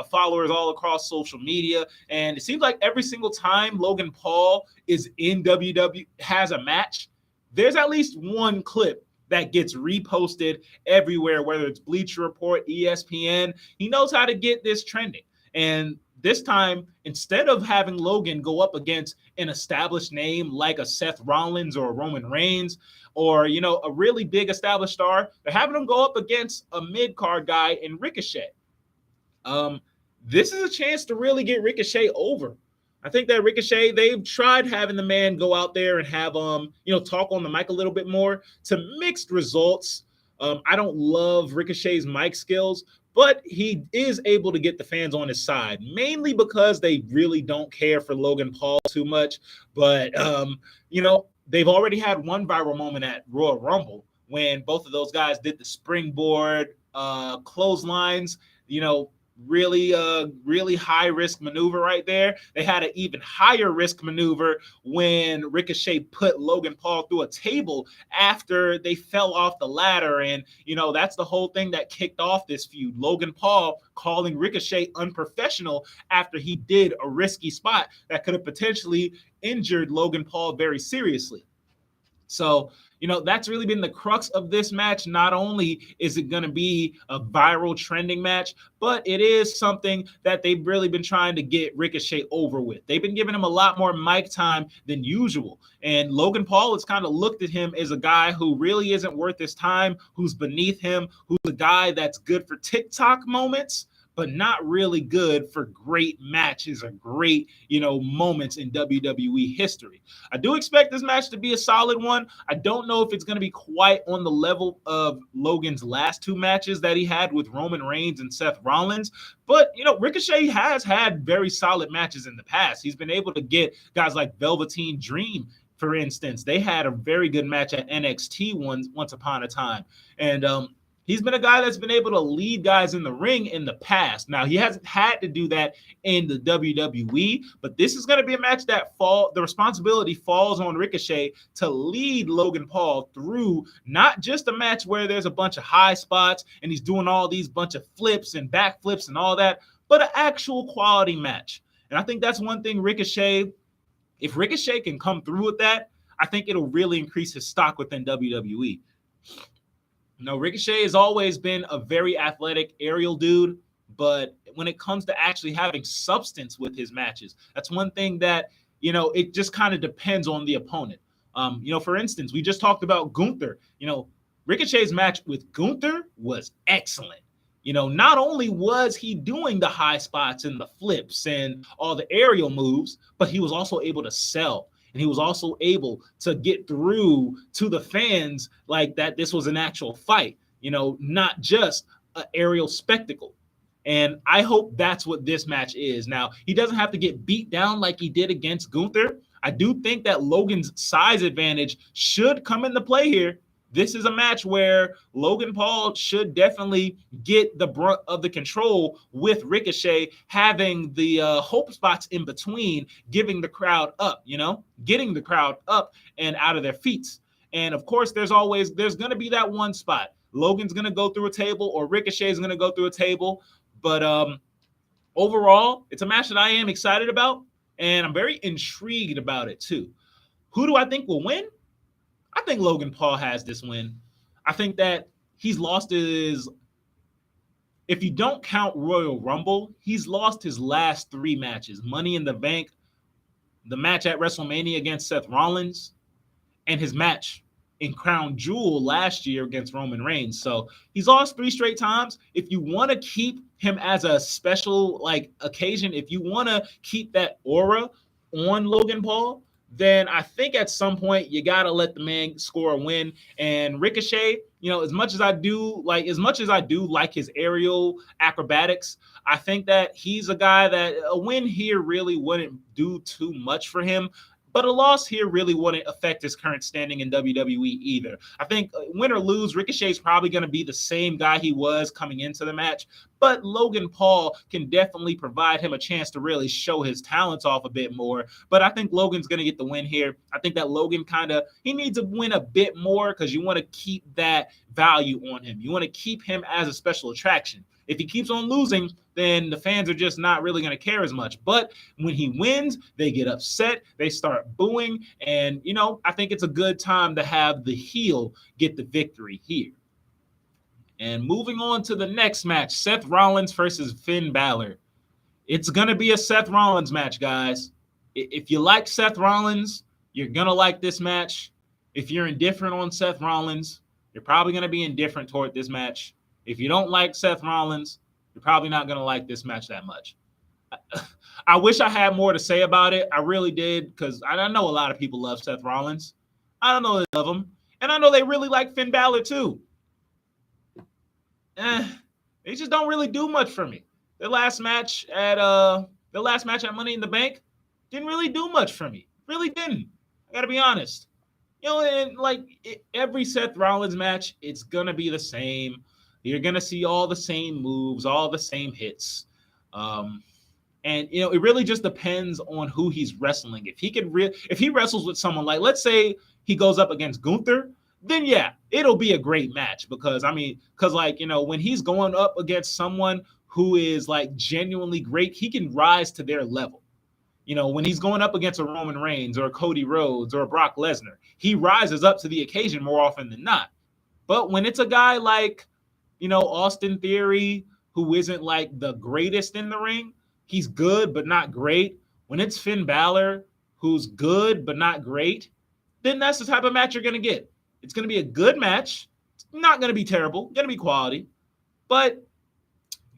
followers all across social media. And it seems like every single time Logan Paul is in WWE, has a match, there's at least one clip that gets reposted everywhere, whether it's Bleacher Report, ESPN. He knows how to get this trending. And this time, instead of having Logan go up against an established name like a Seth Rollins or Roman Reigns, or, a really big established star, they're having him go up against a mid-card guy in Ricochet. This is a chance to really get Ricochet over. I think that Ricochet, they've tried having the man go out there and have, talk on the mic a little bit more, to mixed results. I don't love Ricochet's mic skills, but he is able to get the fans on his side, mainly because they really don't care for Logan Paul too much. But, they've already had one viral moment at Royal Rumble when both of those guys did the springboard clotheslines, really high risk maneuver right there. They had an even higher risk maneuver when Ricochet put Logan Paul through a table after they fell off the ladder. And, that's the whole thing that kicked off this feud. Logan Paul calling Ricochet unprofessional after he did a risky spot that could have potentially injured Logan Paul very seriously. So, that's really been the crux of this match. Not only is it going to be a viral trending match, but it is something that they've really been trying to get Ricochet over with. They've been giving him a lot more mic time than usual. And Logan Paul has kind of looked at him as a guy who really isn't worth his time, who's beneath him, who's a guy that's good for TikTok moments, but not really good for great matches or great, moments in WWE history. I do expect this match to be a solid one. I don't know if it's going to be quite on the level of Logan's last two matches that he had with Roman Reigns and Seth Rollins. But, Ricochet has had very solid matches in the past. He's been able to get guys like Velveteen Dream, for instance. They had a very good match at NXT once upon a time. And, he's been a guy that's been able to lead guys in the ring in the past. Now, he hasn't had to do that in the WWE, but this is going to be a match that the responsibility falls on Ricochet to lead Logan Paul through not just a match where there's a bunch of high spots and he's doing all these bunch of flips and backflips and all that, but an actual quality match. And I think that's one thing if Ricochet can come through with that, I think it'll really increase his stock within WWE. Ricochet has always been a very athletic aerial dude, but when it comes to actually having substance with his matches, that's one thing that, it just kind of depends on the opponent. For instance, we just talked about Gunther. Ricochet's match with Gunther was excellent. Not only was he doing the high spots and the flips and all the aerial moves, but he was also able to sell. And he was also able to get through to the fans like that this was an actual fight, not just an aerial spectacle. And I hope that's what this match is. Now, he doesn't have to get beat down like he did against Gunther. I do think that Logan's size advantage should come into play here. This is a match where Logan Paul should definitely get the brunt of the control with Ricochet having the hope spots in between, giving the crowd up, getting the crowd up and out of their feet. And of course, there's going to be that one spot. Logan's going to go through a table or Ricochet is going to go through a table. But overall, it's a match that I am excited about, and I'm very intrigued about it too. Who do I think will win? I think Logan Paul has this win. I think that he's lost if you don't count Royal Rumble, he's lost his last three matches. Money in the Bank, the match at WrestleMania against Seth Rollins, and his match in Crown Jewel last year against Roman Reigns. So he's lost 3 straight times. If you want to keep him as a special like occasion, if you want to keep that aura on Logan Paul, then I think at some point you got to let the man score a win. And Ricochet, as much as I do like his aerial acrobatics, I think that he's a guy that a win here really wouldn't do too much for him. But a loss here really wouldn't affect his current standing in WWE either. I think win or lose, Ricochet's probably going to be the same guy he was coming into the match. But Logan Paul can definitely provide him a chance to really show his talents off a bit more. But I think Logan's going to get the win here. I think that Logan he needs to win a bit more because you want to keep that value on him. You want to keep him as a special attraction. If he keeps on losing, then the fans are just not really going to care as much. But when he wins, they get upset. They start booing. And, I think it's a good time to have the heel get the victory here. And moving on to the next match, Seth Rollins versus Finn Balor. It's going to be a Seth Rollins match, guys. If you like Seth Rollins, you're going to like this match. If you're indifferent on Seth Rollins, you're probably going to be indifferent toward this match. If you don't like Seth Rollins, you're probably not going to like this match that much. I wish I had more to say about it. I really did, because I know a lot of people love Seth Rollins. I don't know they love him. And I know they really like Finn Balor too. They just don't really do much for me. Their last match at Money in the Bank didn't really do much for me. Really didn't. I got to be honest. And every Seth Rollins match, it's going to be the same. You're going to see all the same moves, all the same hits. And it really just depends on who he's wrestling. If he wrestles with someone like, let's say he goes up against Gunther, then yeah, it'll be a great match because when he's going up against someone who is like genuinely great, he can rise to their level. When he's going up against a Roman Reigns or a Cody Rhodes or a Brock Lesnar, he rises up to the occasion more often than not. But when it's a guy like, Austin Theory, who isn't like the greatest in the ring, he's good but not great. When it's Finn Balor, who's good but not great, then that's the type of match you're going to get. It's going to be a good match. It's not going to be terrible. It's going to be quality. But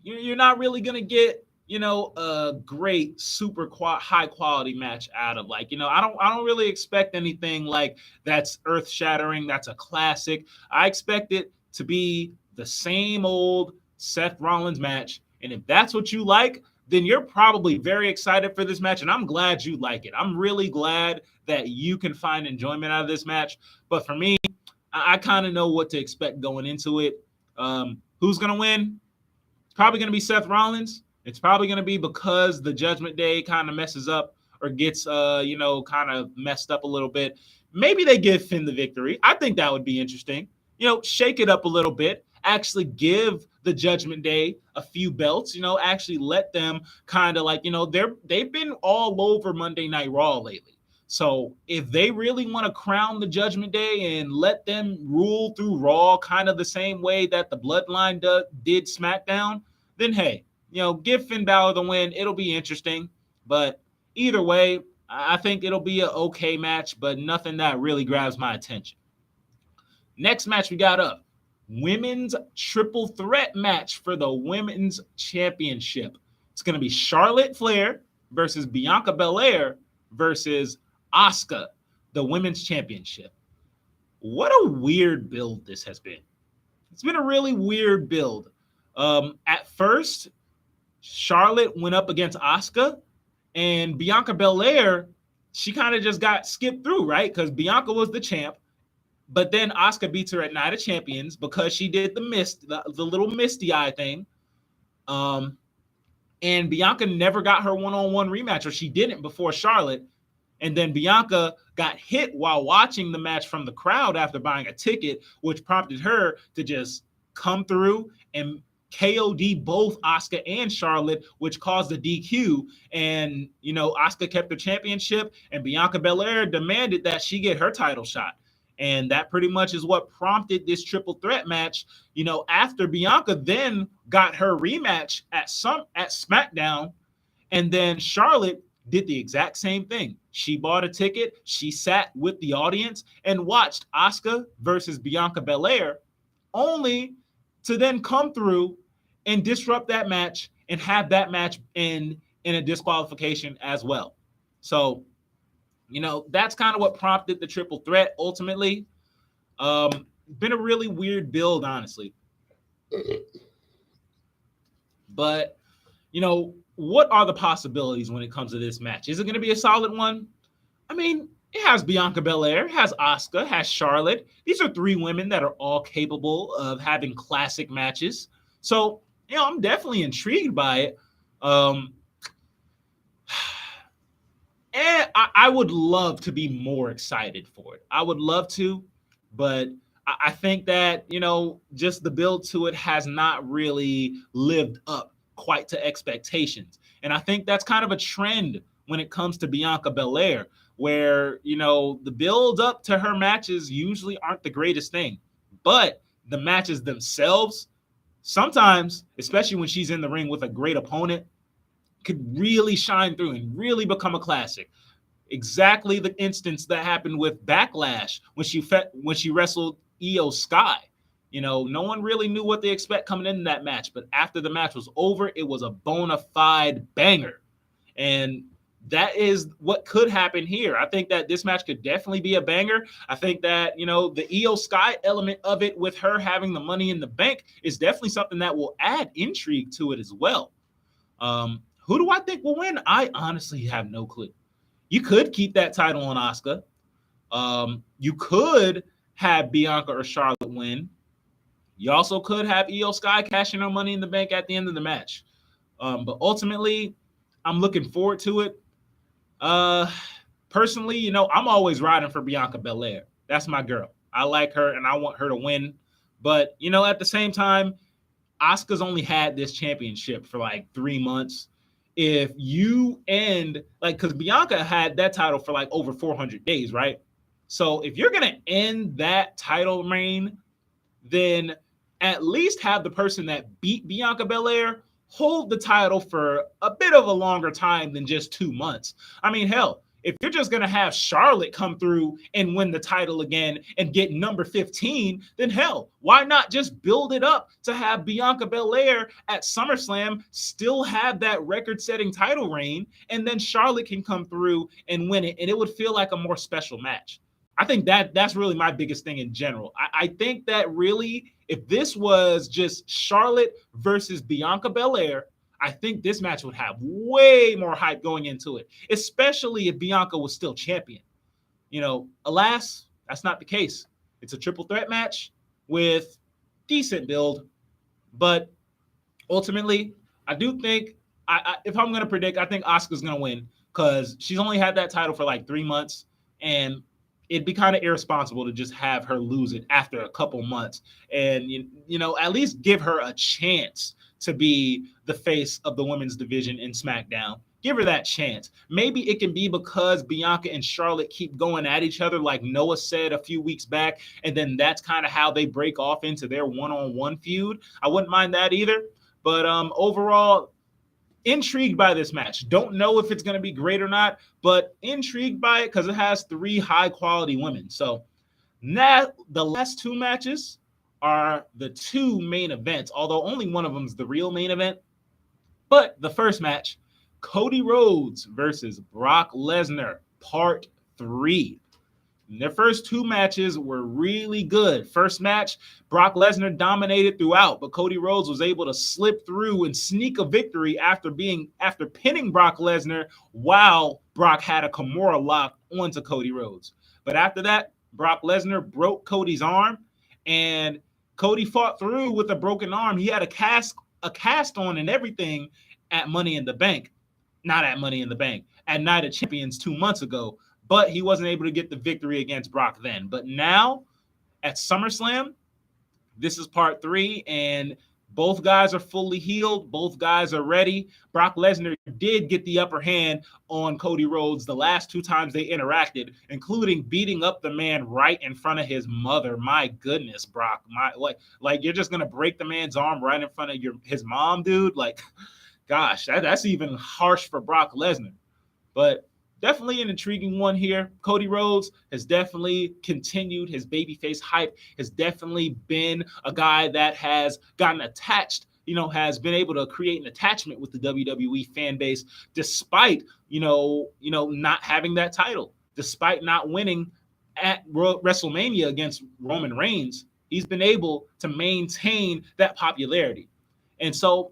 you're not really going to get, a great, super high quality match out of I don't really expect anything like that's earth shattering. That's a classic. I expect it to be the same old Seth Rollins match. And if that's what you like, then you're probably very excited for this match. And I'm glad you like it. I'm really glad that you can find enjoyment out of this match. But for me, I kind of know what to expect going into it. Who's going to win? It's probably going to be Seth Rollins. It's probably going to be because the Judgment Day kind of messes up or gets, kind of messed up a little bit. Maybe they give Finn the victory. I think that would be interesting. Shake it up a little bit. Actually give the Judgment Day a few belts, actually let them kind of they've been all over Monday Night Raw lately. So if they really want to crown the Judgment Day and let them rule through Raw kind of the same way that the Bloodline did SmackDown, then hey, give Finn Balor the win. It'll be interesting. But either way, I think it'll be an okay match, but nothing that really grabs my attention. Next match we got up. Women's triple threat match for the women's championship. It's going to be Charlotte Flair versus Bianca Belair versus Asuka, the women's championship. What a weird build this has been. It's been a really weird build. At first, Charlotte went up against Asuka, and Bianca Belair, she kind of just got skipped through, right? Because Bianca was the champ. But then Asuka beats her at Night of Champions because she did the little misty eye thing. And Bianca never got her one-on-one rematch, or she didn't before Charlotte. And then Bianca got hit while watching the match from the crowd after buying a ticket, which prompted her to just come through and KOD both Asuka and Charlotte, which caused the DQ. And, Asuka kept the championship, and Bianca Belair demanded that she get her title shot. And that pretty much is what prompted this triple threat match. After Bianca then got her rematch at SmackDown, and then Charlotte did the exact same thing. She bought a ticket, she sat with the audience and watched Asuka versus Bianca Belair, only to then come through and disrupt that match and have that match end in a disqualification as well. So, that's kind of what prompted the triple threat ultimately. Been a really weird build, honestly. But, what are the possibilities when it comes to this match? Is it going to be a solid one? I mean, it has Bianca Belair, has Asuka, has Charlotte. These are three women that are all capable of having classic matches. So, I'm definitely intrigued by it. And I would love to be more excited for it. I would love to, but I think that, just the build to it has not really lived up quite to expectations. And I think that's kind of a trend when it comes to Bianca Belair, where, the build up to her matches usually aren't the greatest thing, but the matches themselves, sometimes, especially when she's in the ring with a great opponent, could really shine through and really become a classic. Exactly the instance that happened with Backlash when she wrestled Io Sky. No one really knew what they expect coming into that match, but after the match was over, it was a bona fide banger. And that is what could happen here. I think that this match could definitely be a banger. I think that, the Io Sky element of it with her having the Money in the Bank is definitely something that will add intrigue to it as well. Who do I think will win? I honestly have no clue. You could keep that title on Asuka. You could have Bianca or Charlotte win. You also could have Io Sky cashing her Money in the Bank at the end of the match. But ultimately, I'm looking forward to it. Personally, I'm always riding for Bianca Belair. That's my girl. I like her and I want her to win. But, at the same time, Asuka's only had this championship for like 3 months. If you end, because Bianca had that title for like over 400 days, right? So if you're going to end that title reign, then at least have the person that beat Bianca Belair hold the title for a bit of a longer time than just 2 months. I mean, hell, if you're just going to have Charlotte come through and win the title again and get number 15, then hell, why not just build it up to have Bianca Belair at SummerSlam still have that record-setting title reign, and then Charlotte can come through and win it, and it would feel like a more special match. I think that's really my biggest thing in general. I think that really, if this was just Charlotte versus Bianca Belair, I think this match would have way more hype going into it, especially if Bianca was still champion. Alas, that's not the case. It's a triple threat match with decent build, but ultimately, I do think, if I'm going to predict, I think Asuka's going to win because she's only had that title for like 3 months, and it'd be kind of irresponsible to just have her lose it after a couple months and, at least give her a chance to be the face of the women's division in SmackDown. Give her that chance. Maybe it can be because Bianca and Charlotte keep going at each other, like Noah said a few weeks back, and then that's kind of how they break off into their one-on-one feud. I wouldn't mind that either. But overall, intrigued by this match. Don't know if it's going to be great or not, but intrigued by it because it has 3 high-quality women. So now the last 2 matches are the 2 main events, although only one of them is the real main event. But the first match, Cody Rhodes versus Brock Lesnar, part 3. And their first 2 matches were really good. First match, Brock Lesnar dominated throughout, but Cody Rhodes was able to slip through and sneak a victory after pinning Brock Lesnar while Brock had a Kimura lock onto Cody Rhodes. But after that, Brock Lesnar broke Cody's arm, and Cody fought through with a broken arm. He had a cast on and everything at Money in the Bank. Not at Money in the Bank, at Night of Champions 2 months ago. But he wasn't able to get the victory against Brock then. But now at SummerSlam, this is part 3, and both guys are fully healed. Both guys are ready. Brock Lesnar did get the upper hand on Cody Rhodes the last 2 times they interacted, including beating up the man right in front of his mother. My goodness, Brock. Like you're just going to break the man's arm right in front of his mom, dude? Like, gosh, that's even harsh for Brock Lesnar. But definitely an intriguing one here. Cody Rhodes has definitely continued his babyface hype, has definitely been a guy that has gotten attached, has been able to create an attachment with the WWE fan base, despite, not having that title, despite not winning at WrestleMania against Roman Reigns. He's been able to maintain that popularity. And so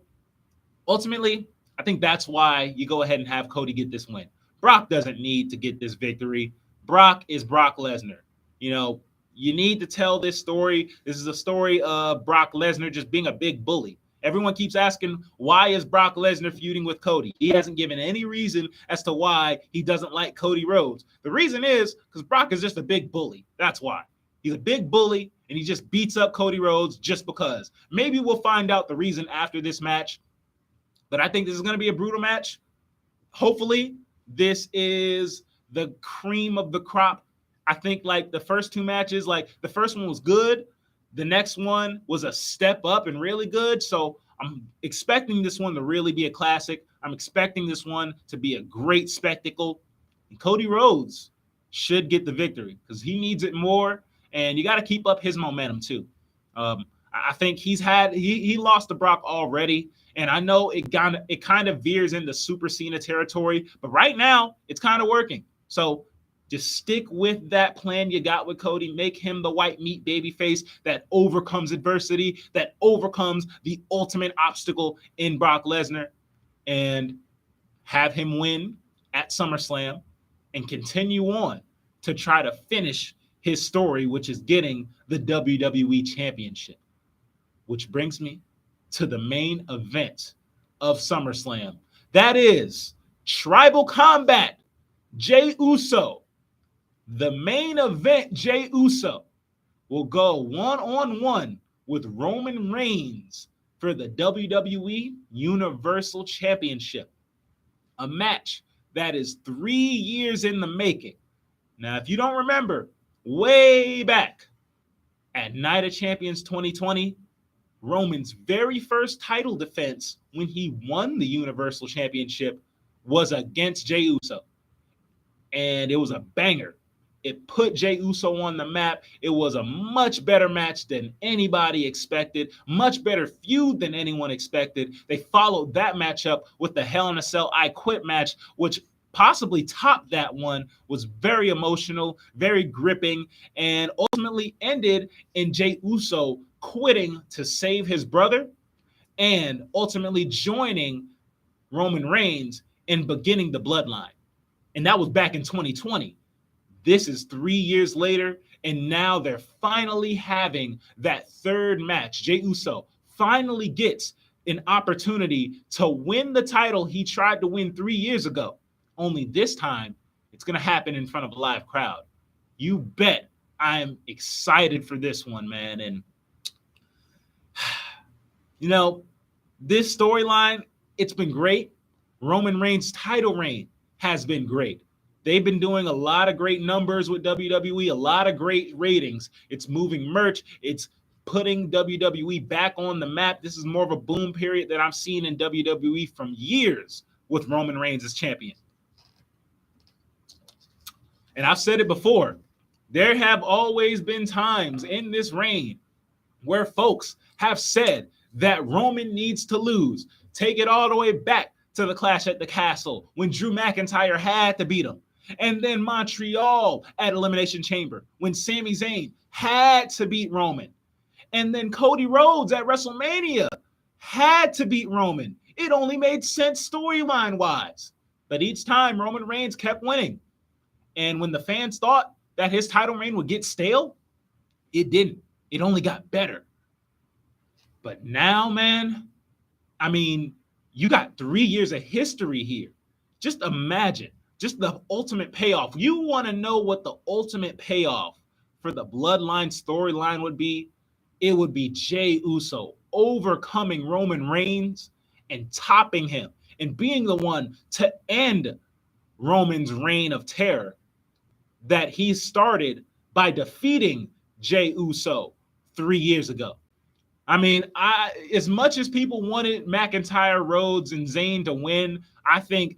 ultimately, I think that's why you go ahead and have Cody get this win. Brock doesn't need to get this victory. Brock is Brock Lesnar. You need to tell this story. This is a story of Brock Lesnar just being a big bully. Everyone keeps asking, why is Brock Lesnar feuding with Cody? He hasn't given any reason as to why he doesn't like Cody Rhodes. The reason is because Brock is just a big bully. That's why. He's a big bully, and he just beats up Cody Rhodes just because. Maybe we'll find out the reason after this match, but I think this is going to be a brutal match. Hopefully, this is the cream of the crop. I think like the first two matches, like the first one was good. The next one was a step up and really good. So I'm expecting this one to really be a classic. I'm expecting this one to be a great spectacle. And Cody Rhodes should get the victory because he needs it more. And you got to keep up his momentum too. I think he lost to Brock already. And I know it kind of veers into Super Cena territory, but right now it's kind of working. So just stick with that plan you got with Cody. Make him the white meat babyface that overcomes adversity, that overcomes the ultimate obstacle in Brock Lesnar, and have him win at SummerSlam and continue on to try to finish his story, which is getting the WWE Championship. Which brings me to the main event of SummerSlam. That is Tribal Combat, Jey Uso. The main event, Jey Uso, will go one-on-one with Roman Reigns for the WWE Universal Championship. A match that is 3 years in the making. Now, if you don't remember, way back at Night of Champions 2020, Roman's very first title defense when he won the Universal Championship was against Jey Uso. And it was a banger. It put Jey Uso on the map. It was a much better match than anybody expected, much better feud than anyone expected. They followed that matchup with the Hell in a Cell I Quit match, which possibly topped that one, was very emotional, very gripping, and ultimately ended in Jey Uso quitting to save his brother and ultimately joining Roman Reigns and beginning the bloodline. And that was back in 2020. This is 3 years later, and now they're finally having that third match. Jey Uso finally gets an opportunity to win the title he tried to win 3 years ago. Only this time, it's going to happen in front of a live crowd. You bet I'm excited for this one, man. And, this storyline, it's been great. Roman Reigns' title reign has been great. They've been doing a lot of great numbers with WWE, a lot of great ratings. It's moving merch. It's putting WWE back on the map. This is more of a boom period that I've seen in WWE from years with Roman Reigns as champion. And I've said it before, there have always been times in this reign where folks have said that Roman needs to lose. Take it all the way back to the Clash at the Castle when Drew McIntyre had to beat him. And then Montreal at Elimination Chamber when Sami Zayn had to beat Roman. And then Cody Rhodes at WrestleMania had to beat Roman. It only made sense storyline-wise. But each time Roman Reigns kept winning. And when the fans thought that his title reign would get stale, it didn't. It only got better. But now, man, you got 3 years of history here. Just imagine, just the ultimate payoff. You want to know what the ultimate payoff for the Bloodline storyline would be? It would be Jey Uso overcoming Roman Reigns and topping him and being the one to end Roman's reign of terror that he started by defeating Jey Uso 3 years ago. As much as people wanted McIntyre, Rhodes, and Zayn to win, I think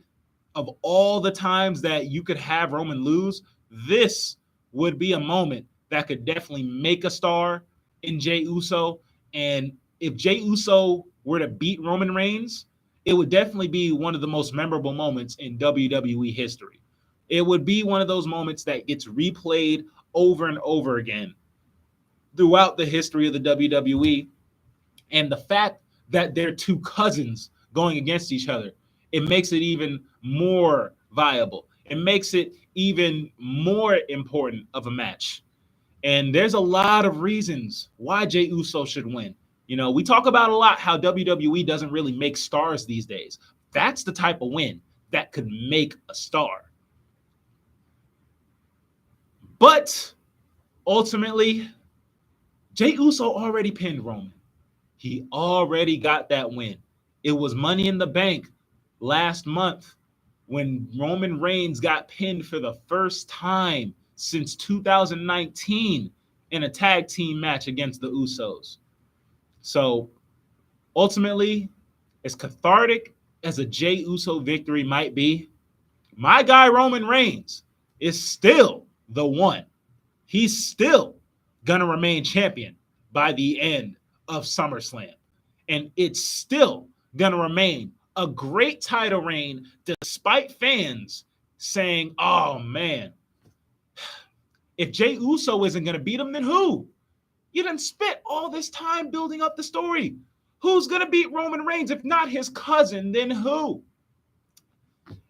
of all the times that you could have Roman lose, this would be a moment that could definitely make a star in Jey Uso. And if Jey Uso were to beat Roman Reigns, it would definitely be one of the most memorable moments in WWE history. It would be one of those moments that gets replayed over and over again throughout the history of the WWE. And the fact that they're two cousins going against each other, it makes it even more viable. It makes it even more important of a match. And there's a lot of reasons why Jey Uso should win. You know, we talk about a lot how WWE doesn't really make stars these days. That's the type of win that could make a star. But ultimately, Jey Uso already pinned Roman. He already got that win. It was Money in the Bank last month when Roman Reigns got pinned for the first time since 2019 in a tag team match against the Usos. So ultimately, as cathartic as a Jey Uso victory might be, my guy Roman Reigns is still the one. He's still going to remain champion by the end of SummerSlam. And it's still going to remain a great title reign despite fans saying, oh, man, if Jey Uso isn't going to beat him, then who? You done spent all this time building up the story. Who's going to beat Roman Reigns? If not his cousin, then who?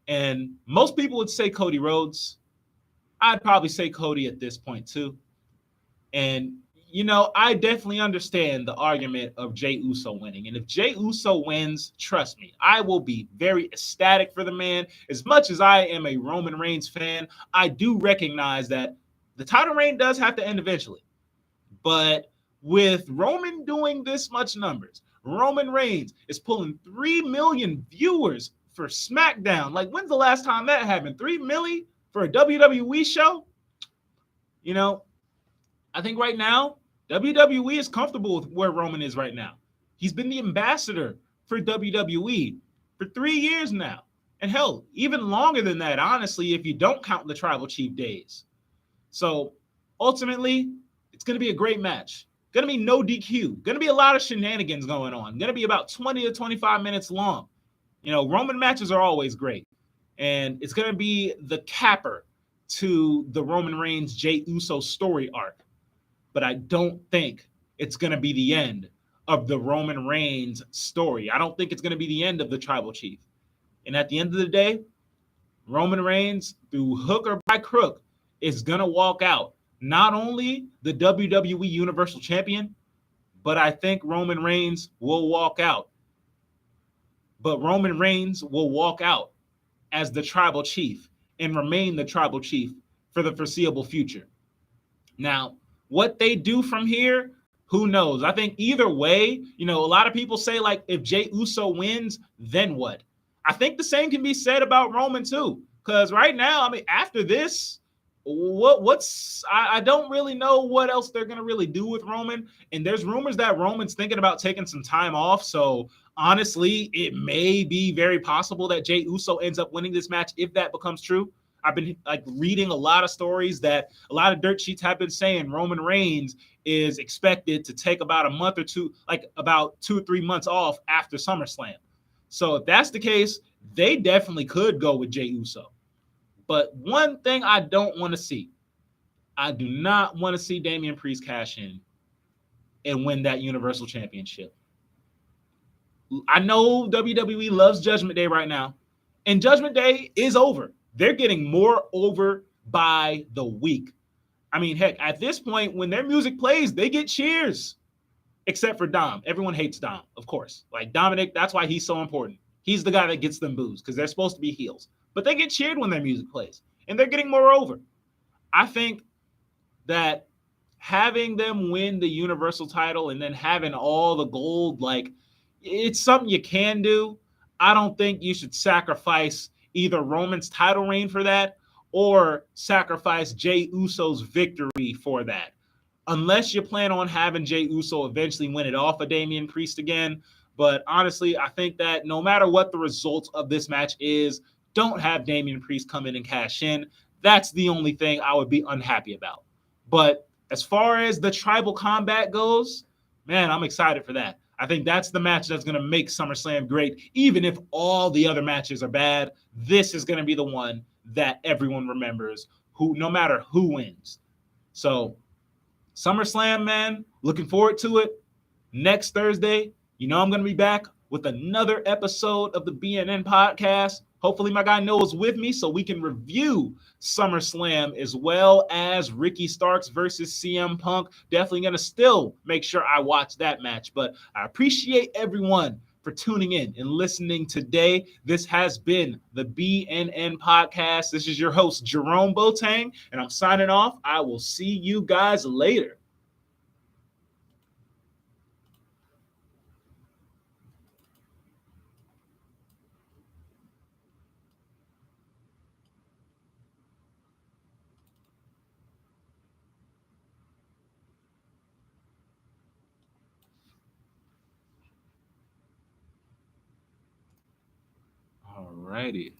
And most people would say Cody Rhodes. I'd probably say Cody at this point too. And, you know, I definitely understand the argument of Jey Uso winning. And if Jey Uso wins, trust me, I will be very ecstatic for the man. As much as I am a Roman Reigns fan, I do recognize that the title reign does have to end eventually. But with Roman doing this much numbers, Roman Reigns is pulling 3 million viewers for SmackDown. Like, when's the last time that happened? 3 million for a WWE show? You know, I think right now, WWE is comfortable with where Roman is right now. He's been the ambassador for WWE for 3 years now. And hell, even longer than that, honestly, if you don't count the Tribal Chief days. So ultimately, it's going to be a great match. Going to be no DQ. Going to be a lot of shenanigans going on. Going to be about 20 to 25 minutes long. You know, Roman matches are always great. And it's going to be the capper to the Roman Reigns Jey Uso story arc. But I don't think it's going to be the end of the Roman Reigns story. I don't think it's going to be the end of the Tribal Chief. And at the end of the day, Roman Reigns, through hook or by crook, is going to walk out not only the WWE Universal Champion, but I think Roman Reigns will walk out. But Roman Reigns will walk out as the Tribal Chief and remain the Tribal Chief for the foreseeable future. Now, what they do from here, who knows? I think either way, you know, a lot of people say, like, if Jey Uso wins, then what? I think the same can be said about Roman too. Because right now, I mean, after this, I don't really know what else they're going to really do with Roman. And there's rumors that Roman's thinking about taking some time off. So honestly, it may be very possible that Jey Uso ends up winning this match if that becomes true. I've been like reading a lot of stories that a lot of dirt sheets have been saying Roman Reigns is expected to take about a month or two, like about 2 or 3 months off after SummerSlam. So if that's the case, they definitely could go with Jey Uso. But one thing I don't want to see, I do not want to see Damian Priest cash in and win that Universal Championship. I know WWE loves Judgment Day right now, and Judgment Day is over. They're getting more over by the week. I mean, heck, at this point, when their music plays, they get cheers, except for Dom. Everyone hates Dom, of course. Like Dominic, that's why he's so important. He's the guy that gets them boos because they're supposed to be heels. But they get cheered when their music plays, and they're getting more over. I think that having them win the Universal title and then having all the gold, like, it's something you can do. I don't think you should sacrifice either Roman's title reign for that or sacrifice Jey Uso's victory for that. Unless you plan on having Jey Uso eventually win it off of Damian Priest again. But honestly, I think that no matter what the result of this match is, don't have Damian Priest come in and cash in. That's the only thing I would be unhappy about. But as far as the tribal combat goes, man, I'm excited for that. I think that's the match that's going to make SummerSlam great. Even if all the other matches are bad, this is going to be the one that everyone remembers, who no matter who wins. So SummerSlam, man, looking forward to it. Next Thursday, I'm going to be back with another episode of the BN'N Podcast. Hopefully my guy Noah's with me so we can review SummerSlam as well as Ricky Starks versus CM Punk. Definitely going to still make sure I watch that match. But I appreciate everyone for tuning in and listening today. This has been the BN'N Podcast. This is your host, Jerome Boateng, and I'm signing off. I will see you guys later. All righty.